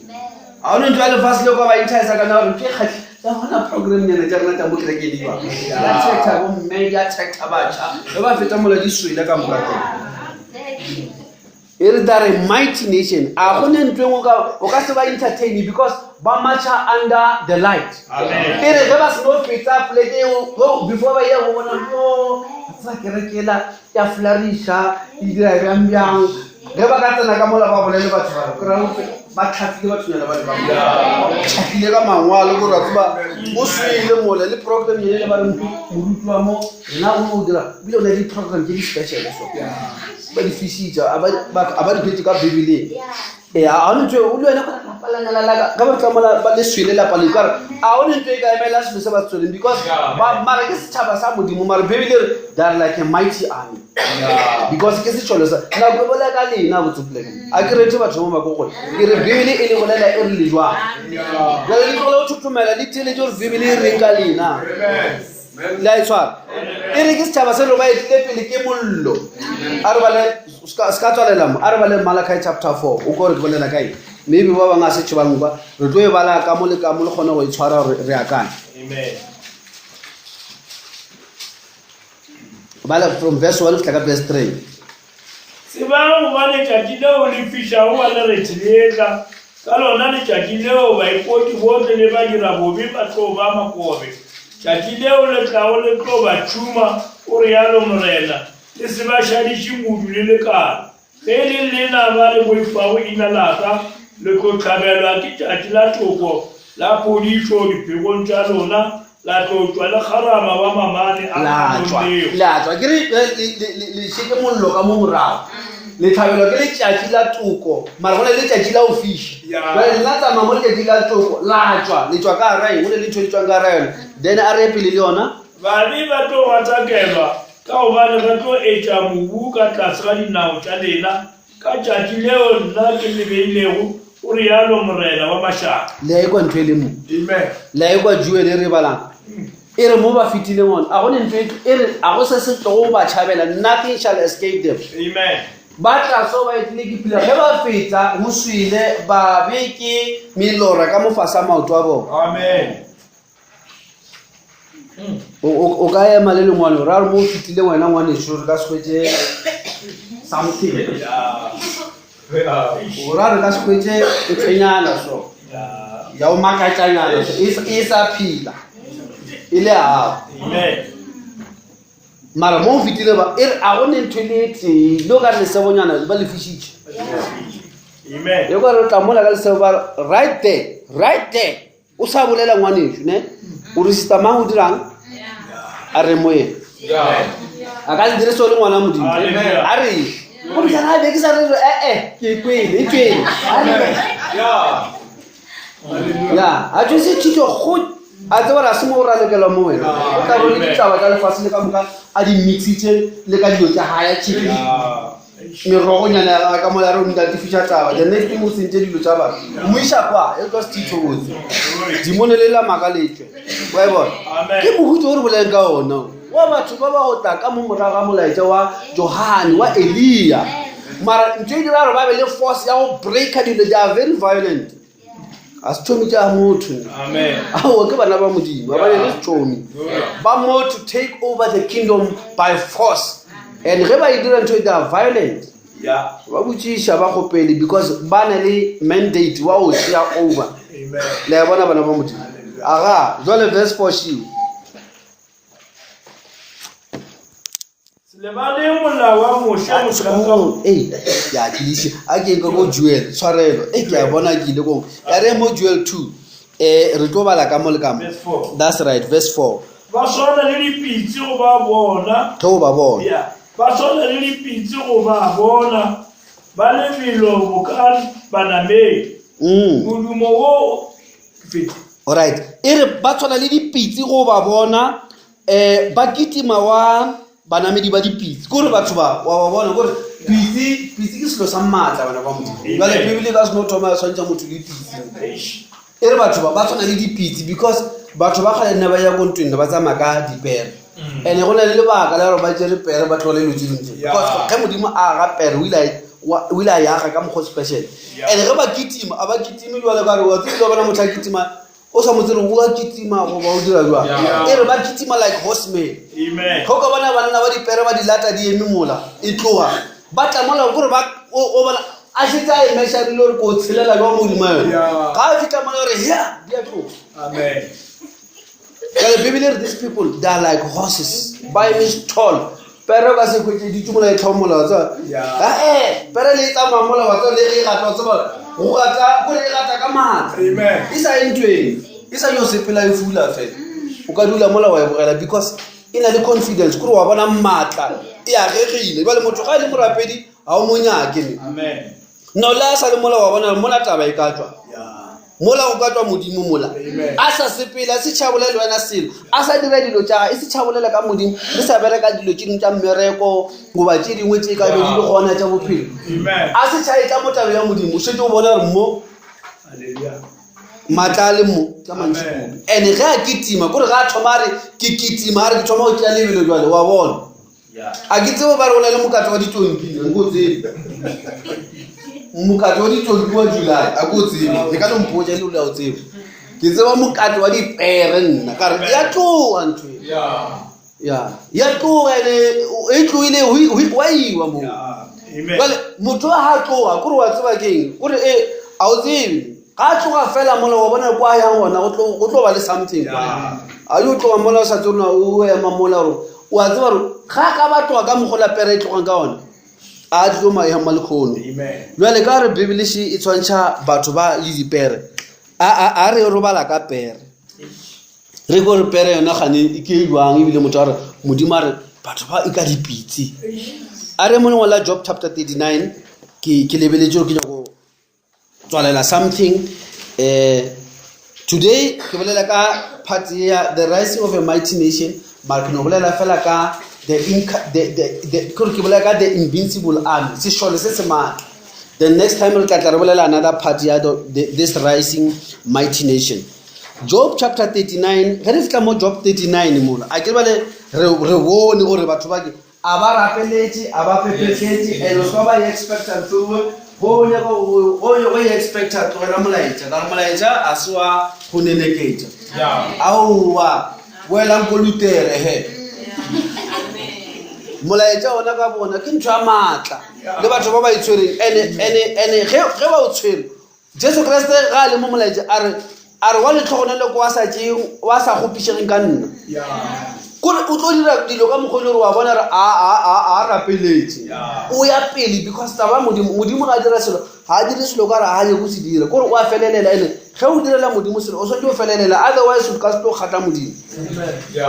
a one ntho ya lefase le kwa ba inthaesa ka nagore ke kgatlhe ya gona program nyana tša rena tša mo kerekediwa ya thekta bomme ya thekta batšha ge ba feta mola di swele ka mokateng e re thare mighty nation a gone ntho engwe o ka se ba entertain because ba matcha under the light e re ge ba se no feta poleke before ba ya go bona sa kerekela ya flourisha e dira bjang ge ba ka tsena ka mola ba bolele batho ba kry ba tlhatlhile bathonyana ba le tlhatlhile ka mangwalo gore batho ba o swele mola le program yele ba re moruti wa mo nna o mo dira bile o ne le program ke di-special so ba di fisitša a ba di phetse ka bibeleng a one ntho o le wena ka ba tlamola ba le swele lapa le kare a one ntho e ka emela selo se ba tsweleng because mara ke setšhaba sa modimo mara bibele re they are like a mighty army because ke setšholo sa nako e bolela ka lena botsopoleka a ke rete batho mo makogole ke re bibele e le bolela e re le jwang jale le tlogole o thothomela le teletse gore bibele e reng ka lena la e tshwara e re ke setšhaba se re ba etile pele ke mollo a re bale se ka tswalela mo a re bale Malachi chapter 4 o ko re ke bolela kae maybe ba bangwe a setse bangwe ba re tlo e bala ka mo le kgone go e tshwara gore re akane bala from verse 1 fitla ka verse 3 Tsebang gobane tšatši leo le fišago ba le retheletša ka lona letšatši leo baipoti bohle le ba dira bobe ba tlo ba makobe tšatši leo le tlago le tlo ba tšhuma o rialo morena le se ba šadiše modu le lekala ge le lena ba le boifago ina laka le tlo tlhabelwa ke tšatši la toko la podišo diphegong tša lona la tlo tšwa le kgarama ba mamane a latswa ke re le šeke mollo ka mo morago le tlhabelwa ke letšatši la toko mara go ne le letšatši la go fiša jale le la tsamaya mo letšatši la toko latswa le tšwa ka arae go ne le ntho le tšwang ka araena then a re pele le yona babi ba tlo gatakelwa ka gobane ba tlo etša mobu ka tlase ga dinao tša lena ka tšatši leo nna ke lebeilego o rialo morena wa mašaka le a ekwa ntho e le mo le a ekwa juel e re balang e re mo ba fetile ngone a gone ntho e re a go se se tlogo ba tšhabela nothing shall escape them ba tlaso ba etile ke pila ge ba feta go swile ba be ke melora ka mofasa maoto a bona o ka ema le lengwane ra re mo o fetile wena ngwaneso re ka sekwetse something o ra re ka sekwetse e tsenyana so ya o makatsanyana e sa phila e le gago mara mo o fetile ba e re a gone ntho le tee le o ka re lesebonyana ba le fišitše e ka re o tlamola ka lesebo ba right there o sa bolela ngwaneso ne o re sista mang o dirang a re moyeng a ka se dire seo le ngwana modimo a re o bisana a beke sa re ke kwele e twele ya a tšwe se thito go a tseba ra se mo o ralekelwa mo wena o tla bone ditaba tsa lefase le ka moka a di mixitše le ka dilo tša gaya chipi merogonyana ya ka mola re o nka tifiša taba the next thing o sentše dilo tša batho mo iša kwa e ka se thito botse dimonelela makaletswe wa e bona ke mohutso o re boleng ka ona wa batho ba ba go tla ka mo morago ga molaetša wa Johane wa Elia mara ntho e dira gore ba be le force ya go breaka dilo they are very violent a se tšhomi tša motho ao ke bana ba modimo ba ne le setšhomi ba mo to take over the kingdom by force and ge ba e dira ntho they are violent ba botšiša ba gopele because ba na le mandate wa go share over le ya bona bana ba modimo aga jwale verse 4 shio le ba le molao wa moša mošaka ya tliše a ke ka go Joel tshwarelo ke a bona ke ile go ya re mo Joel 2 re tlo bala ka mo le ka mo that's right verse 4 ba swana le dipitsi go ba bona ba swana le dipitsi go ba bona ba le melomo ka banamedi modumo wo alright e re ba tshwana le dipitsi go ba bona ba kitima wa banamedi ba dipitsi gore batho ba wa bona gore pitsi ke selo sa matla bana ba modimo ba le bibele ka se no thoma swantša motho le pitsi e re batho ba tshwana le dipitsi because batho ba kgale nna ba ya go ntweng ba tsamaya ka dipere and go na le lebaka la gore ba tšere pere ba tlole lo tšedintse because ge modimo a ga pere o ile a yaga ka mokgwa special and ge ba kitima a ba kitime jwale ka re wa tsebile bona motho a kitima o sa motsere o a kitima go ba o dira jwa e re ba kitima like horsemen go ka bona banna ba dipere ba di lata di eme mola e tloga ba tlamola gore ba o bona a šetša a emešarile gore ko tshelela jwa modimo yone ga a fitlha mola gore ya di a tloga well the Bible these people they are like horses by means tall pere ka se khwetse di tšumola e tlhomola tsa pere le tsa mamola wa tsa le e gata tsa go gata go le gata ka matla isa entweng isa yo sepela e fula fela o ka dula mola wa e bogela because ina le confidence gore wa bona matla e agegile ba le motho ga le morapedi a o monyake ne no la sa le mola wa bona mola taba e ka tswa mola go ka tswa modimo mola a sa sepela se tšhabolela wena selo a sa dira dilo tša e se tšhabolela ka modimo le sa bereka dilo tše dingwe tša mmereko goba tše dingwe tše ka be di le gona tša bophelo a se tšhae tša motabo ya modimo o šetse o bona gore mo matla a le mo ka mantšhikobi and ge a kitima kore ga a thoma a re ke kitima a re ke thoma go tšea lebelo jale wa bona a ke tsebo ba re go na le mokatlo wa ditonki nko tsebe mokatlo wa ditonki wa July a ko tsebe le ka no mpotsa le o le a o tsebe ke tseba mokatlo wa dipere nna ka re ya tloga ntho ya tloga ene e tloile wa iwa mo Well, motho ha tloga kore wa tseba keng kore a o tsebe ga tloga fela mola wa bona kwa yang ona go tlo ba le something a yo tloga mola o sa tsona o ema mola ro wa tseba ro ga ka ba tloga ka mogola pere tloga ka ona a tlo ma ya malekhono jwale ka re bibele e tshwantsha batho ba le dipere a re robala ka pere re go re pere yona gane ke jwang ebile motho a re modimo a re batho ba e ka dipitsi a re mo ngola Job chapter 39 ke lebeletse ke go tswalela something today ke bolela ka part ya the rising of a mighty nation but ke no bolela fela ka the invincible army se shole se se matla. The next time re tla re bolela another part ya this rising mighty nation. Job chapter 39 re fitla mo Job 39 mola a ke bale re bone gore batho ba ke a ba rapeletse a ba pepetsetse and so ba expecta tsowe go nya go expecta to ra molaetsa a swa go neneketsa auwa wela nkolutere he molaetsa ona ka bona ke ntwa matla le batho ba ba itshwereng ene ge ba o tshwere Jesu Kriste ga le mo molaetsa a re wa le tlhogonele kwa sa go pishegeng ka nna kore o tlo dira dilo ka mogolo re wa bona re a rapeletse o ya pele because taba modimo ga dira selo ha dire selo ka re ha ye go se dira kore o a felelela ene ge o direla modimo selo o swanetse o felelela otherwise o ka se tlo gata modimo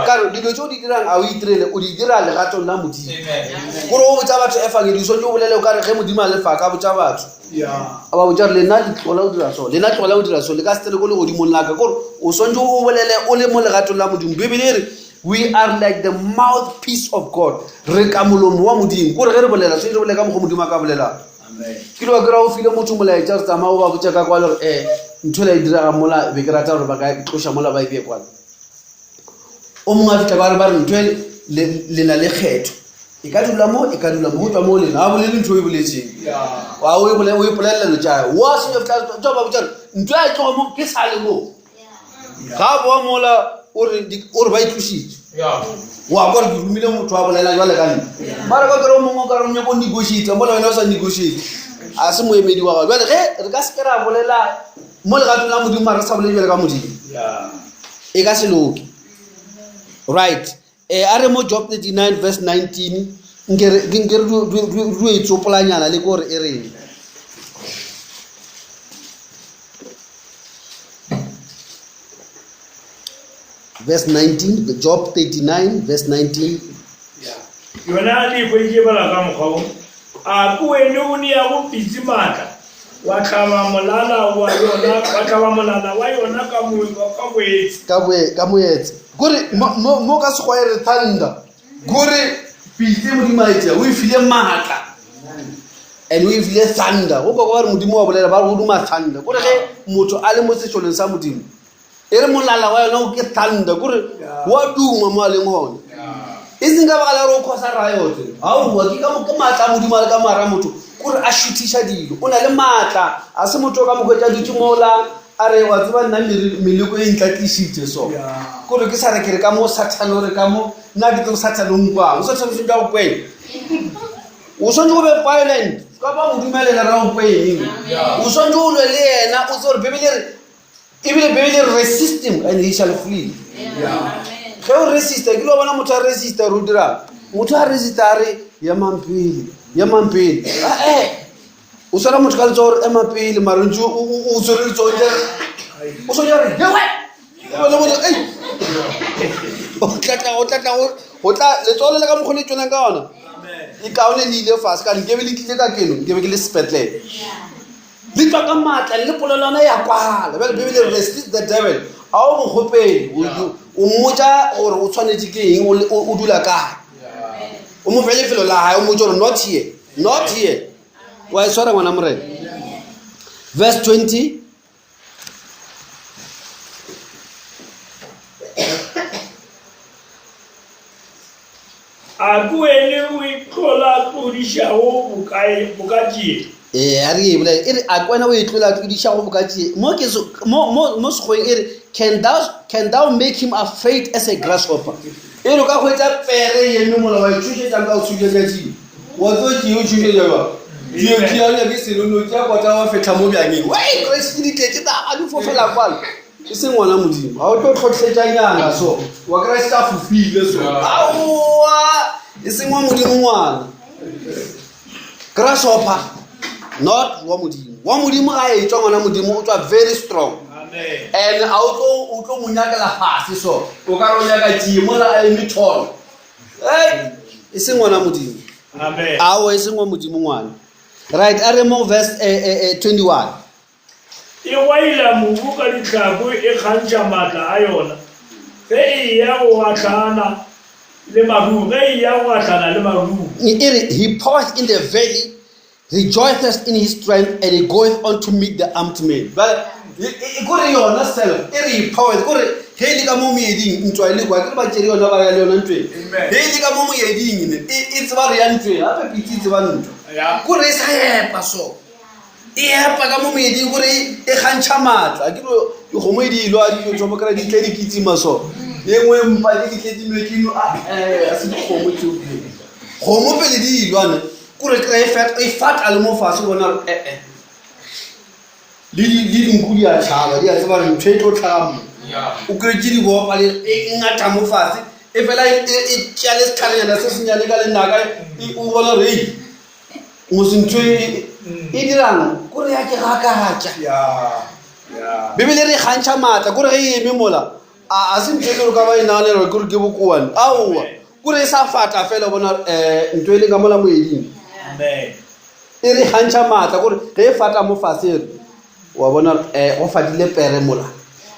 ka re dilo tse o di dirang a o itirele o di dira legatong la modimo kore o botsa batho efangedi o swanetse o bolele o ka re ge modimo a lefa ka botsa batho a ba botsa re lena tlola o dira so lena tlola o dira so le ka se tle go le godimo laka kore o swanetse o bolele o le mo legatong la modimo bibele re we are like the mouthpiece of God. Rekamolomo wa modimo. Kore ge re bolela se re bolela ka mo modimo ka bolela. Amen. Ke lo kra o file motho molaetsa re tsama o ba botsa ka kwa le re nthola e dira ga mola be ke rata gore ba ka tlosha mola ba ipie kwa. O mongwe a fitla ba re ba re ntwe le na le kgetho. E ka dula mo go tswa mo lena a bolele ntho e boletseng. Wa o e bolela lo tja wa se yo fitla tja ba botsa ntwe a tlo mo ke sale mo. Ga bo mola or ba itlositse wa gore ke rumile motho a bolela jwale ka nna mara ka gore mongwe ka re go negotiate mola wena o sa negotiate a se moemedi wa jwale ge re ka se kera bolela mo legatong la modimo re sa bolele jwale ka modimo e ka se loke right a re mo Job 39 verse 19 nkere ru e tsopolanyana le gore e reng verse 19 Job 39 verse 19 yona le go ikebala ka mogao a kuene o ne ya go pitsimaka wa tlhaba molala wa yona ka moetse gore mo ka se go re thunder gore pitse modimo a itse o ifile matla and o ifile thunder go ka gore modimo wa bolela ba go duma thunder gore ge motho a le mo setšoleng sa modimo ere molala wa yona o ke thunder gore wa duma mo le ngone e singa ba la ro khosa rayote ha o ke ka matla modimo le ka mara motho gore a shuthisha dilo o na le matla a se motho ka mogwetsa ditimola a re wa tseba nna meleko e ntlatlishitse so gore ke sa re ke re ka mo satano re ka mo nna ke tlo satano ngwa o sa tshwanetse go kwena o swanetse go be violent ka ba modumelela ra go kwena o swanetse o le yena o tsore bibele resist him and he shall flee ge o resista ke lo bona motho a resista ro dira motho a resista re ya mampele o sala motho ka tsore emapele mara ntse o tsore le tsone o so jare he we le bona o tla le tsole le ka mogole tsona ka ona e kaone le ile fast ka nke be le tlile ka keno nke be ke le spetlele le tla ka matla le polelwana ya kwala ba bibele resist the devil a o mo gopele o mmotsa gore o tshwanetse ke eng o dula ka o mo fele felo la hae o mo tsore not here wa iswara ngwana morena verse 20 a kuene o ikhola tlodisha o bokatjie a re ebile e re a kwena o itlola tlodisha go bokatjie mo segoeng e re can thou make him afraid as a grasshopper e re ka go etsa pere yeno mola wa itshutsetsa ka o tshutsetsa wa tlo ke o tshile jaba ke ya ke se lo ke kwa ta wa fetha mo bjangeng wai Christ di tetse ta a di fofela kwala ke se ngwana modimo ha o tlo tlhotlhetsa nyana so wa Christ a fufile so aowa e se ngwa modimo ngwana grasshopper not wa modimo ga e tswa ngwana modimo o tswa very strong and a o tlo monyakela fase so o ka ro nyaka timo la a emi tall e se ngwana modimo amen awo e se ngwa modimo ngwana right are mo verse 21 e waila mobu ka ditlhako e kgantša maatla a yona ge e ya go gatlana le maru ge e ya go gatlana le maru he paused in the valley rejoices in his strength and he goeth on to meet the armed men but kore yona self he paused kore he le ka mo moeding ntwa ile kwa ke ba tsere yona ba ya le yona ntwe he le ka mo moeding ne e tseba re ya ntwe hape pitsi tseba ntwa kore sa yepa so e yepa ka mo moeding kore e gantšha matla ke go mo di lo a di tso mo kra di tle di kitsima so engwe mpa di tle di mekino a se go mo tso go mo pele di ilwane kore kra e fat a le mo fase bona li nkudi a tshaba di a tseba re ntwe tlo tlhamo o kretse di bo pa le e ngata mo fase e fela e tšale setlhalenyana se senyane ka lenaka o bona re mo sentwe e dirang kore ya ke gakatša bibele re kgantšha maatla kore ge e eme mola a se ntwe le ka ba e naganela kore ke bokoane aowa kore e sa fata fela bona ntwe e le ka mola moeding e re kgantšha maatla kore ge e fata mo fase re wa bona go fadile pere mola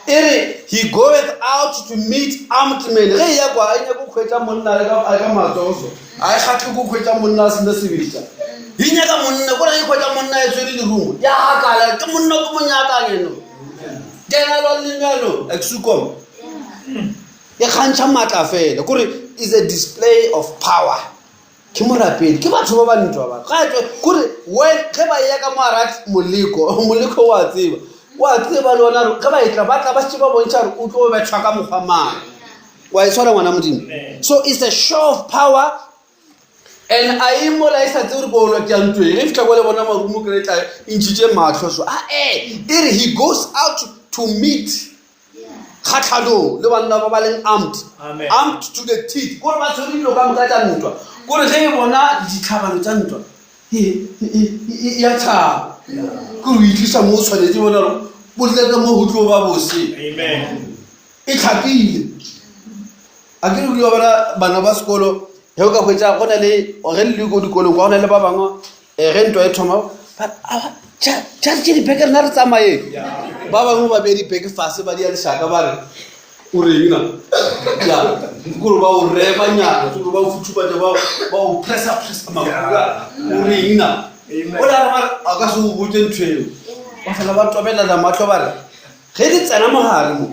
e re he goeth out to meet armed men ge ya kwa a nyaka go khwetša monna le ka matsoso a e gatle go khwetša monna a sena sebetša di nyaka monna kore ge khwetša monna e tswere lerumo ya gakala ke monna ko monyakangeno kena lo lenyalo exucom e kgantšha maatla fela kore is a display of power ke morapedi ke batho ba ba ntwa ba ga kore ge ba ya ka moarat moleko wa tseba lona ge ba etla ba tla ba se ba bontšha re o tlo betšhwa ka mokgwa mang wa e tshwara ngwana modimo so it's a show of power and a imola e sa tse gore ko lo ke ntwe e fitla go le bona marumo ke letla intšhitše matlho so he goes out to meet kgatlhanong le banna ba ba leng armed to the teeth gore ba tshwere dilo ka moka tša ntwa gore ge e bona ditlhabano tša ntwa ya tšhaba kore o itlisa mo o tshwanetse bona re boleka mo go tlo ba bose e tlhapile a ke re go bona bana ba sekolo ge o ka hwetša go na le ge le ko dikolong kwa go na le ba bangwe ge ntwa e thoma tšatše dipeke rena re tsamaye ba bangwe ba bea dipeke fase ba di a lešaka ba re o rena kore ba o rebanyana kore ba o futhubatša ba o pressa makuka o rena o la re a ka se o botse nthweo ba fela ba tobelana matlho ba re ge di tsena mogare mo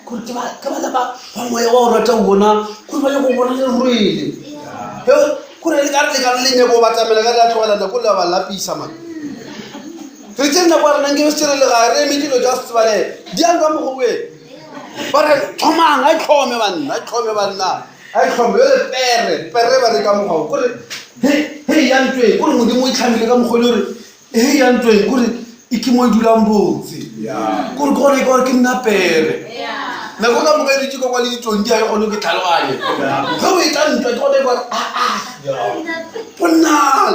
kore ke bala ba moya wa o rata o bona kore ba le go bona le rwele kore le ka re lenyako o batamela ka re a tlhogelana kore le ba lapisa ma re tse nna kwa renang ke besere le ga re eme dilo tša setsebalele di yang ka mogoboeng ba re thomang a tlhome banna a tlhome yo le pere ba re ka mogao kore he ya ntweng kore modimo e tlhamile ka mogole gore he ya ntweng kore e ke mo e dulang botse kore kore ke gore ke nna pere nako ka moka e ditiko kwa le ditong di a ke kgone ke tlhaloganye ge o e tla ntwa ke gone kore bonnang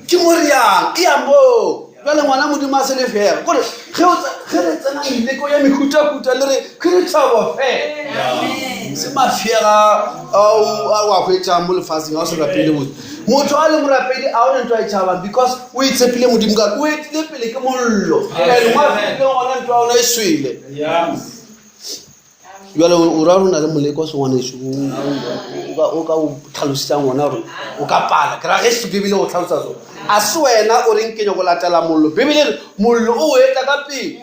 ke moriang ke yambo jale ngwana modimo a se le fela kore ge re tsena meleko ya mehutahuta le re ke re thabo fela se mafega a wa hwetša mo lefaseng a o se rapele botse motho a le morapedi a o ne ntwa e tšhabang because o itshepile modimo kare o etile pele ke mollo and ngwa fetile gona ntwa ona e swele jale o ra rona le moleko sengwaneso o ka o tlhalosetsang ngwana gore o ka pala ke ra ge se bibele go tlhalosa sone a se wena o reng kenya go latela mollo bibele re mollo o eta ka pele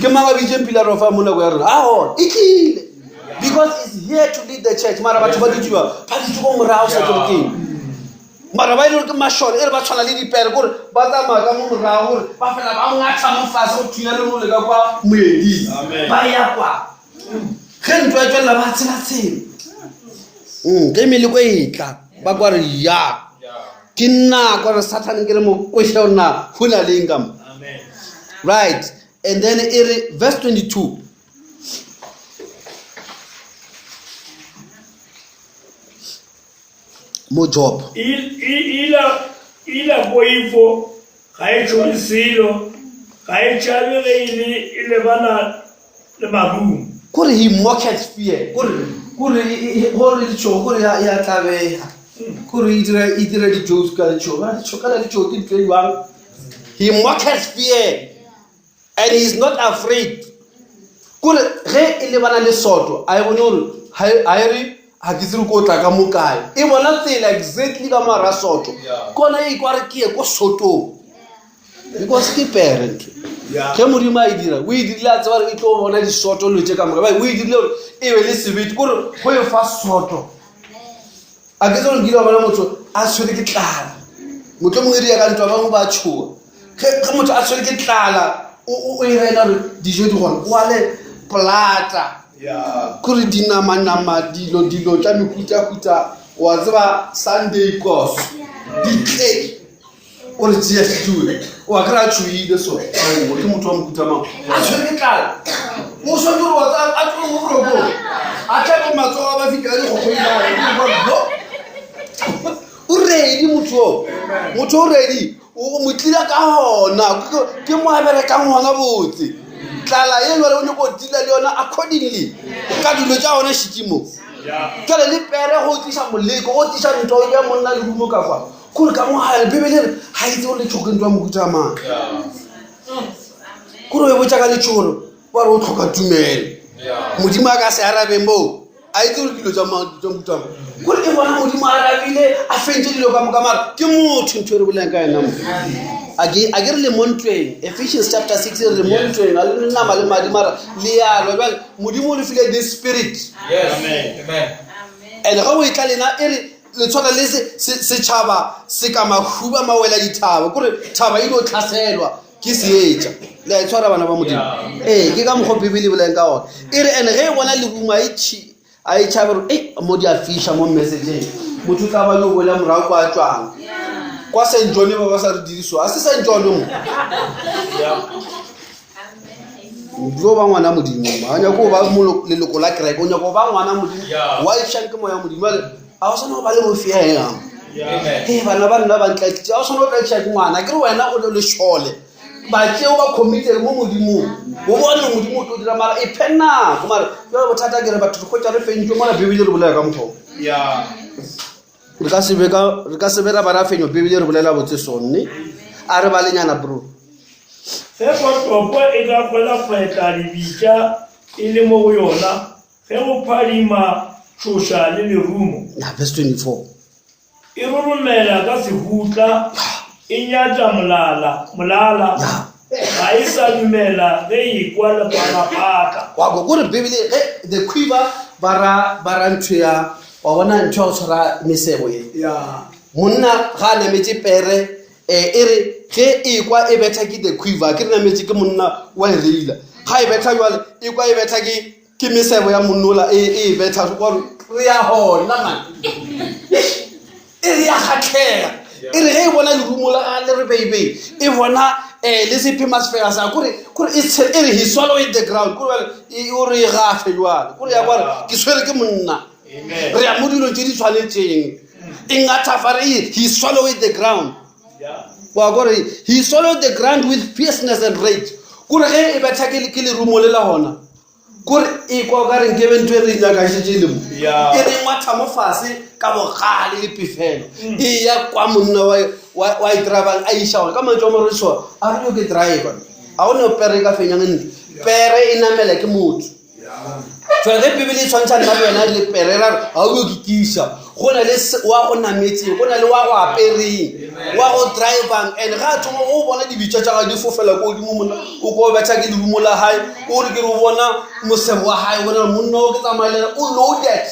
ke magabitšeng pillar of mo nako ya rona a e tlile because it's here to lead the church mara batho ba ditiwa ko morago sa tokeng mara ba ile ke mashole e re ba tshwana le dipere gore ba tsamaya ka mo morago gore ba fela ba ngatha mo fase go thunya le mo le ka kwa moedi ba ya kwa ge ntwa e tswelela ba tsela tsela ke meleko e tla ba kwa re ya ke nna gore Satan ke re mo kwehla na hona le income. Amen. Right. And then verse 22. More job. Ila poifo ga e tshole selo ga e tšhabe ge e lebana le marumo. Kore he mocketh fear. Kore ditšhogo kore ya tlabeha. Kore e dira ditšhogo ka ditšhogo. He mocketh fear and he is not afraid. Kore ge e lebana le soto a e bone gore ha e re ha ke tsere ko tla ka mokae e bona tsela exactly ka mara soto kona e kware ke ko soto because ke parent ke modimo a dira o idila tsa bare e tlo bona di soto lo tse ka mora ba o idile e be le sebete gore go e fa soto a ke tsone dilo bona motho a tshwere ke tlala motho mo iri ya ka ntwa ba mo ba tshoa ke motho a tshwere ke tlala o e rena re dijo di gona wa le plata kuri dinama dilo tla mekuta wa tseba Sunday course ditle o re tsia tshitue wa kra tshuile so o ke motho wa mekuta mang a tshwere tlala o so ntse wa tsa a tlo go robo a tla go matsoga ba fika le go goila o ready motho o ready o motlila ka hona ke mo abere ka ngwana botse tlala ye lwa le go dila le yona accordingly ka dilo tša ona shitimo tšale le pere go tisa moleko go tisa ntho ya monna le rumo ka fa kore ka mo ha bibele re ha itse o le tshokentwa mo kuta mang kore we botsa ka le tsholo ba re o tlhoka tumelo modimo a ka se arabe mo a itse o dilo tša mokuta kore e bona modimo a arabile a fentse dilo ka mokamara ke motho ntho re boleng ka yena mo a ke re le montweng Ephesians chapter 6 le montweng a le nama le madimara le yalo ba modimo le file the spirit. Yes. Amen. And ga o itla lena e re le tshwana le se tshaba se ka mahuba mawela dithaba kore thaba e go tlhaselwa ke seetša le a tshwara bana ba modimo ke ka mokgo bibele boleng ka ona e re ene ge e bona le buma a e tšhabe mo di a fisha mo messageng motho tla ba le go bolela morago kwa tswang kwa St. John ba sa re diriso a se St. John mo lo ba ngwana modimo ba nya go ba mo leloko la kereke o nya go ba ngwana modimo wa itšha ke moya modimo a o sona ba le mo fia ya bana ba nna ba ntlaitse a o sona ba itšha ke ngwana ke re wena o le shole ba tšeo ba committed mo modimo go bona modimo o tlo dira mara e phenna go mara yo bothata ke re batho go tša re fentšwe mo la bibele re bolela ka motho re ka se bera bara fenyo bibele re bolela botse sonne a re ba lenyana bro ge potopo e ka kwela kwetla dibitša e le mo go yona ge go phadima tšhoša le lerumo verse 24 e roromela ka sehutla e nyatša molala ga e sa dumela ge e kwa lepalapaka wa go gore bibele the quiver bara ntho ya wa bona ntho ya go tshwara mesebo ye monna ga a nametse pere e re ge e kwa e betha ke the quiver ke re nametse ke monna wa e reila ga e betha jwale e kwa e betha ke mesebo ya monnola e betha gore re ya hona man e re ya kgatlhega e re ge e bona lerumo la le re beibe e bona le sephema sefega sa kore e re he swallow in the ground kore o re gafe jwale kore ya kware ke tshwere ke monna re ya mo dilo tse di tshwanetseng e ngatafare he swallow in the ground wa kore he swallowed the ground with fierceness and rage kore ge e betha ke lerumo le la hona kore e kwa ka reng ke bentho e re nyakashetse le mo e re ngwatha mo fase ka bogale le pefelo e ya kwa monna wa e drivang a isha gore ka mantso mo re tswa a re yo ke driver a o ne pere ka fenyang ntle pere e namela ke motho tswa ge bibele e tshwantšha nna le wena le pere ra a o ke kisha go na le wa go nametse go na le wa go apereng wa go drivang and ga thomo o bona dibitša tša ga di fofela ko godimo monna o ko betha ke lerumo la hae o re ke re o bona mosebo wa hae bona monna o ke tsamaelela o loaded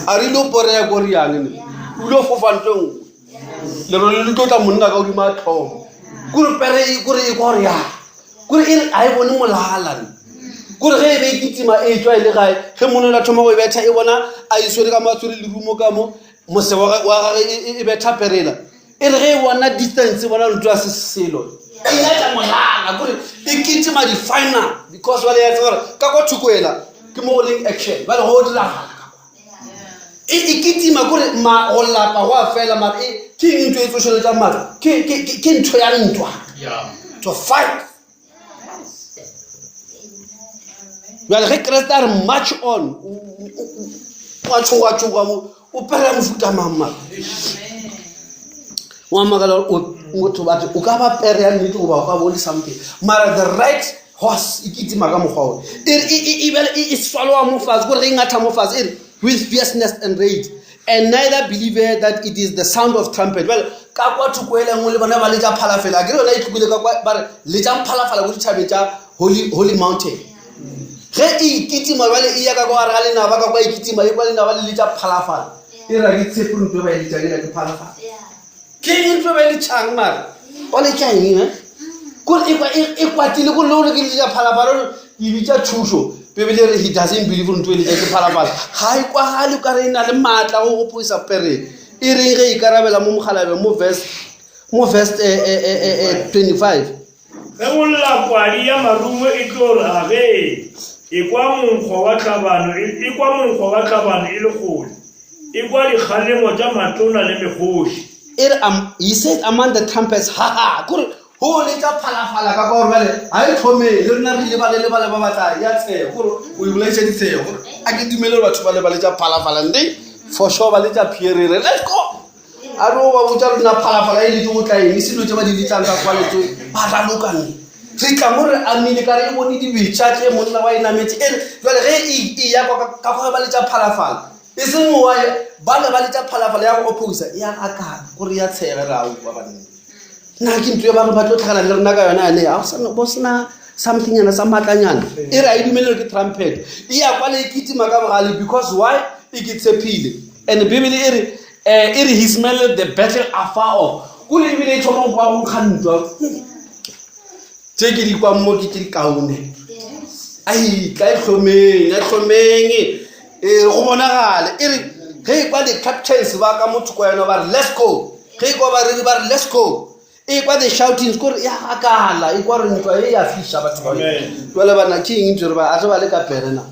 a re lo poreya ko riang ne o lo fofa ntong le re le tlotla monna ka godimo a tlhomo kore pere kore e kwa ria kore e a e bone molala kore ge e be kitima e tswa ile gae ge monna la thoma go e betha e bona a iswere ka matswere le rumo ka mo mosebo wa gage e betha perela e re ge bona distance bona ntwa se selo ina tla molanga gore e kitima di final because wale ya tsora ka go thukwela ke mo leng action ba le go dira e kitima gore ma go lapa go fela ma ke ntwe e tsošeletsa mara ke ntho ya ntwa to fight well ge Krista re march on wa tshwa mo o pera mofuta mamma wa magala o motho batho o ka ba pere ya nnete go ba ka bole something mara the right horse ikitima ka mogwa e swallow mo fast go ringa tha mo fast with fierceness and rage and neither believe that it is the sound of trumpet well ka kwa thukwela ngwe le bona ba le ja phalafela ke rona e thukile ka kwa ba le ja phalafala go dithabeng tsa holy mountain ge e kitima ba le e ya ka go ara le na ba ka kwa e kitima e kwa le na ba le ja phalafala e ra ke tsepuru ba e ja ke phalafala ke intwe ba le tshang mara o le tshang go e kwatile go lo ke ja phalafala e bitsa thuso bebele re he doesn't believe in ntwe le ke phalafala ha e kwa ga le ka re ina le matla go poisa pere e re ge e karabela mo mogalabe mo verse 25 ge o lla kwadi ya marumo e tlore a ge e kwa monkgo wa tlhabano e le gole e kwa dikgalemo tša matona le megoši he said among the trumpets ha gore ho le tša phalafala ka gore bale a e thome le rena re le bale ba batla ya tshego gore o ibolaitše ditshego gore a ke dumele batho ba le tša phalafala nde for sure ba le tša pierere let's go a re o ba botša rena phalafala e le go tla eng selo tše ba di ditlang ka kwaletso ba ralokane re tla mo re amile ka re e bone dibetša tše monna wa e nametse ere jale ge e ya ka gore ba le tša phalafala e seng wa ba le tša phalafala ya go opposa ya akana gore ya tshegela o ba banne nna ke ntwe ba re ba tlo tlhagana le rena ka yona ane a bo sena something yana sa matlanyana e re a e dumelele ke trumpet e ya kwa le e kitima ka bogale because why e ke tshepile and bibele e re he smelled the battle afar off go le bile e thoma go go kgantwa tse ke di kwa mo ke di kaone ai ka hlomeng e go bonagale e re ge kwa the captains ba ka motho kwa yona ba re let's go ge kwa ba re let's go e kwa the shoutings gore ya akala e kwa re ntwa e ya fisha batho ba jwale bana ke eng ntse re ba a re ba le ka perena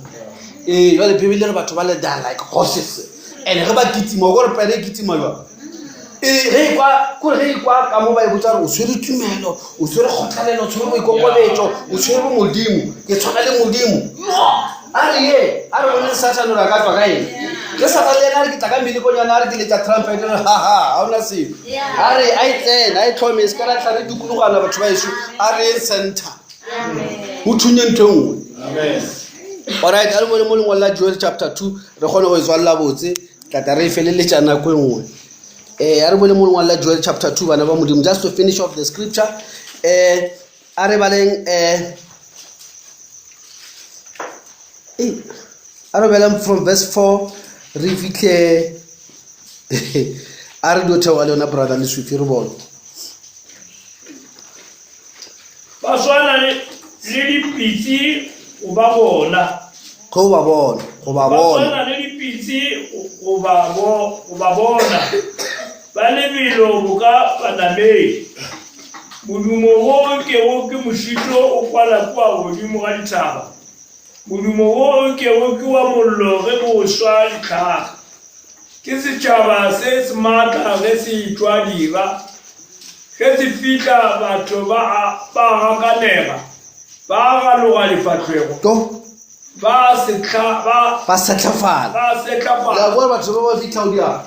jwale bibele re batho ba le die like horses and ge ba kitima gore pere kitima jwa ge kwa ka mo ba e botsa re o swere tumelo o swere kgotlalelo o swere boikokobetso o swere modimo ke tshwana le modimo a re bone satane ra ka tswa ka eng ge satane le ena re ke tla ka melekonyana a re ke letsa trumpet ha ona selo a re a e tlhome se ka ra tla re dikologana batho ba eso a re center o thunye ntho nngwe alright a re bone mo lengwe la Joel chapter 2 re kgone go e tswalela botse tla re feleletša nako e nngwe a re bone mo lengwe la Joel chapter 2 bana ba modimo just to finish off the scripture a re baleng from verse 4 re fitlhe a re theoga le yona brother le sufi re bone ba swana le dipitsi go ba bona swana le dipitsi go ba bona ba lebelo bo ka banamedi modumo wo ke mošito o kwala kwa godimo ga dithaba modumo wo ke wa mollo ge bo swa ditlhaga ke setšhaba se se maatla ge se itwa dira ge se fitlha batho ba gakanega ba galoga difatlhego ba setlafala gore batho ba fitlha o dia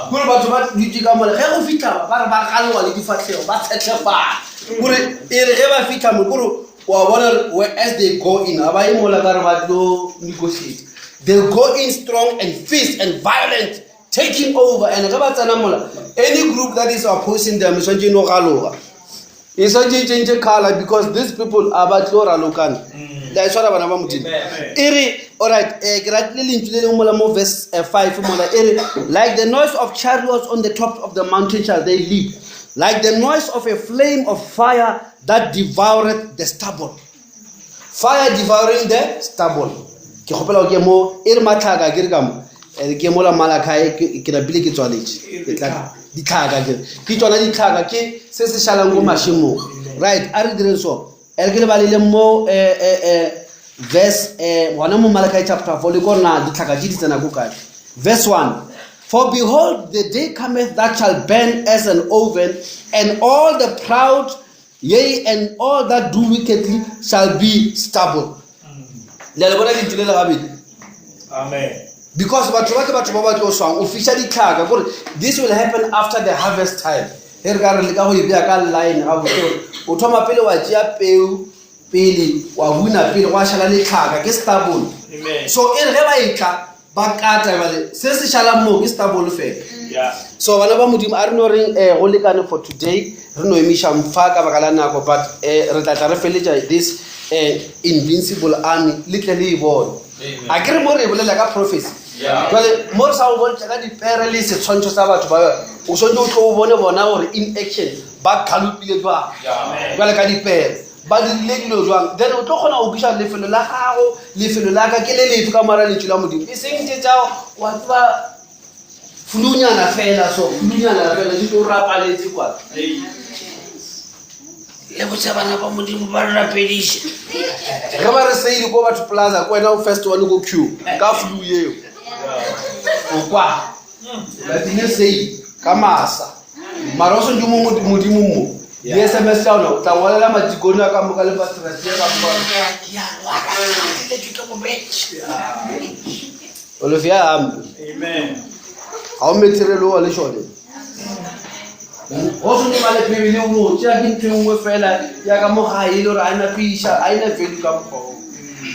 gore batho ba ditse ka mole ge go fitlha ba re ba galoga le difatlhego ba setlafala gore e re ge ba fitlha mo gore wa bona as they go in aba imola ka re ba tlo negotiate they go in strong and fierce and violent taking over and ge ba tsena mola any group that is opposing them is no galoga is change color because these people are ba tlo ralokana that's what bana ba modimo ere alright ke ratile lentswe le mola mo verse 5 mola ere like the noise of chariots on the top of the mountain shall they leap like the noise of a flame of fire that devoured the stubble. Fire devouring the stubble. Ke gopela ke mo ere matlhaka ke re ka mo ke mo la Malachi ke ra bile ke tswaletse ditlhaka ke tsona ditlhaka ke se se shalang go mashimo right a re direng so e ke le balile mo verse gona mo Malachi chapter 4 le kona ditlhaka di tsena go kae verse 1 for behold the day cometh that shall burn as an oven and all the proud yea and all that do wickedly shall be stubble le bona ditile le gabedi amen because batho ba ba tlo swang o fisha ditlhaka gore this will happen after the harvest time e re ka re le ka go ibya ka line ga botse o thoma pele wa tšea peu pele wa buna pele wa shala le tlhaka ke stubble amen so e re ge ba itla ba kata ba le se se shala mo ke stubble fela yeah so bana ba modimo a re no reng go lekane for today re no emisha mfa ka baka la nako but re tla re feletsa this invincible army le tle le ibone a ke re mo re bolela ka prophecy jwale mo re sa o bontsha ka dipere le setshwantsho sa batho ba o sontse o tlo o bone bona gore in action ba kgalopile jwang jwale ka dipere ba dirile dilo jwang then o tlo kgona go buša lefelo la gago lefelo la ka ke le lefe ka mara letso la modimo e seng tse tšao wa tseba fulunyana fela so fulunyana fela di tlo rapaletse kwa le botse bana ba modimo ba rapediše ge ba re seile ko batho plaza ko wena o first one go queue ka flu yeo o kwa ba tine seile ka masa mara o sontse mo modimo mo di SMS tsa ona o tla ngolela matikone a ka moka le patrasi ka moka olofia ambe amen ga o meterelo wa le shone o sontse ba le pebile o mo tšea ke ntho nngwe fela ya ka mogae le gore a ena pisha a ena value ka mokgwa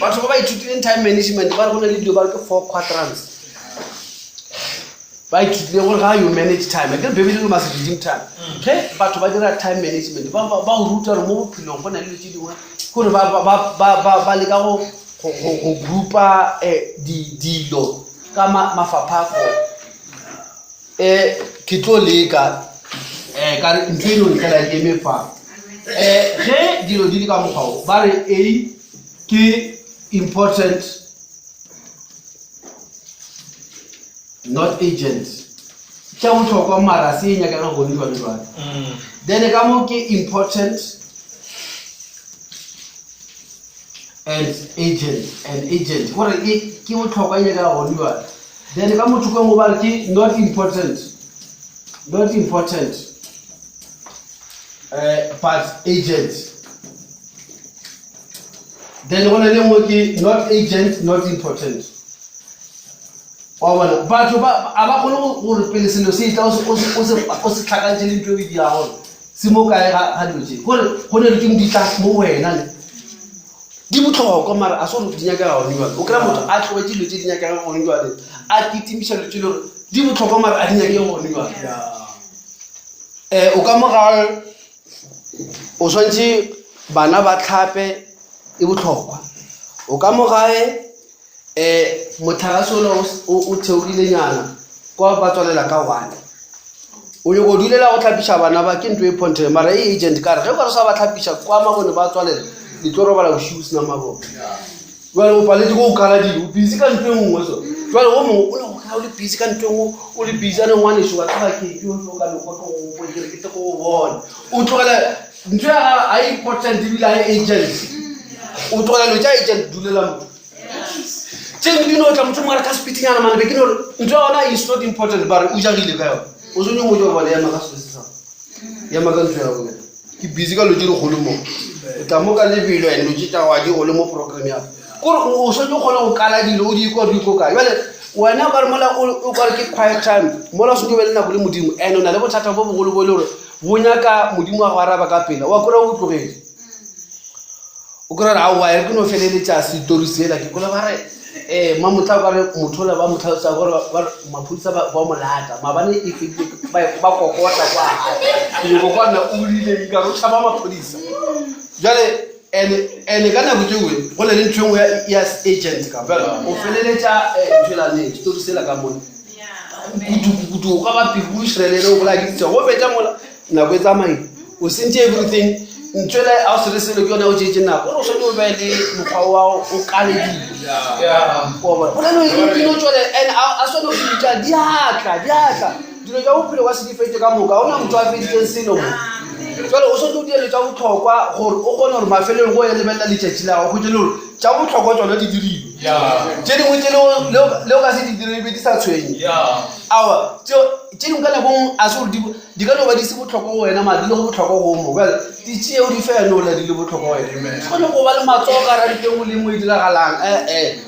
batho ba ba ithutileng time management ba re go na le dilo ba re ke 4 quadrants ba ithutile gore ga you manage time ke bebele le must redeem time ke batho ba dira time management ba o ruta re mo bophelong go na le tse dingwe gore ba leka go groupa dilo ka mafaphafo ke tlo leka ka re ntho eno nkela ke mefa ge dilo di le ka mokgwao ba re a ke important not agent tša botlhokwa mara se e nyakega gone jwane jwane then ka mo ke important and agent gore ke botlhokwa e nyakega gone jwane then ka motho ka mo ba re ke not important but agent then go na le nngwe ke not agent not important wa bona batho ba kgone gore pele selo se itla o se tlhakantse le ntho e di ya gone se mo kae ga dilo tse gore go ne le ke ditla mo wena le di botlhokwa mara a sone di nyakega gone jwane o kry-a motho a tlhobetse dilo tse di nyakega gone jwane a kitimiša dilo tse le gore di botlhokwa mara a di nyakege gone jwane o ka mogae o swantse bana ba tlhape e botlhokwa o ka mogae motharasola o theogile kwa ba tswalela ka one o yo go dulela go tlhapiša bana ba ke ntho e ponte mara e agent ka re ge o ka re sa ba tlhapiša kwa mabone ba tswalela di tlo robala bosigo sena mabone jwale o paletse go o kala dilo o busy ka ntho e nngwe so jwale o mongwe o le go kala o le busy ka ntho e nngwe o le busy ane ngwaneso wa tsaba ke o ka lekotlo ke tle go bona o tlogela ntho a important ebile a agent o tlogela lo tša agent dulela motho tšeng dino o tla motho mongwe ka sepitinyana mane be ke nore ntho ya ona is not important bare o jagile ka yone o sonye mo jo bone ya maka se se sa ya maka ntho ya bona ke busy ka lo di re golo mo o tla mo ka lebelo ene lo tšita wa di golo mo program ya gore o sonye o kgona go kala dilo o di iko kae jale wena o ka re mola o ka re ke quiet time mola o sonye o be le nako le modimo and o na le bothata bo bogolo bo le gore bo nyaka modimo wa go araba ka pela wa kore o tlogele o kore re aowa re ke no feleletša setori sela ke kole ba re mamotla o ka re mothola ba motlhalosa gore maphodisa ba molata maabane e fedile ba kokota kwa kokwana o rile ka go tšhaba maphodisa jale ene ka nako tsewe go le le ntho engwe ya agent ka fela o feleletša nthoelaneng setori sela ka mone kutu o ka ba piku o širelele o bola ke ditša go fetša mola nako e tsamaile o sentse everything ntšwela a o sere selo ke yone o tšeetše nako ore o sone o be le mokgwa wa o kale dilo bolano ino tswele and a sone o ditša diatla dilo tsa bophelo ka se di fete ka moka ona motho a feditseng seno mo jalo o se tlo tsa botlhokwa gore o kgone gore mafelong go ya lebella letšatši la go khutse le gore tsa botlhokwa tsona di dirilwe tse dingwe tse leo ka se di dire be di sa tshwenye awa tse dingwe ka nakong a se gore di ka no ba di se botlhokwa go wena madi le go botlhokwa go mo ka di tseo di fe yanola di le botlhokwa wena kgone go ba le matsogo ka raditeng le mo e diragalang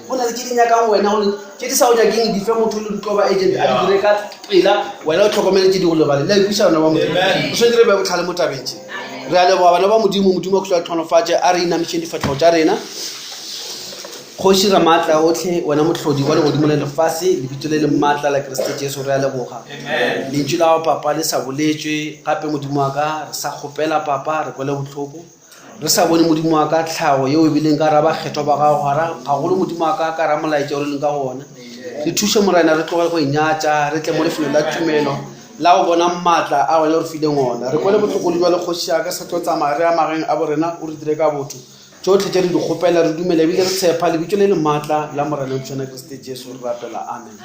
go na le ke di nyakang wena gore ke di sa o nyakeng di fe motho le ditloba agent a di dire ka pela wena o tlhokomele tse di go lebale la ikuša yona ba modimo o se dire be botlhale mo tabetse re a leboga bana ba modimo a kutlwa tlhonofatse a re inamišeng difatlhego tša rena kgoši ra maatla otlhe wena motlhodi wa legodimo le lefase lebitso le le maatla la Kriste Jesu re a leboga lentšu la gago papa le sa boletswe gape modimo wa ka re sa kgopela papa re kwele botlhoko re sa bone modimo wa ka tlhago yeo e bileng ka ra bakgethwa ba gago gara gagolo modimo wa ka ra molaetša o re leng ka gona re thuse morena re tlogele go inyatša re tle mo lefelong la tumelo la go bona maatla a wena re fileng ona re kwele botlhoko le jwa le kgoši ya ka sa tlo tsamaya re a mageng a borena o re dire ka botho tsotlhe tse re di kgopela re dumela ebile re tshepa lebitso le le maatla la morena motšwana Kriste Jesu re rapela amen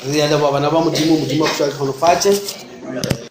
re ya leboga bana ba modimo a kuša tlhonofatše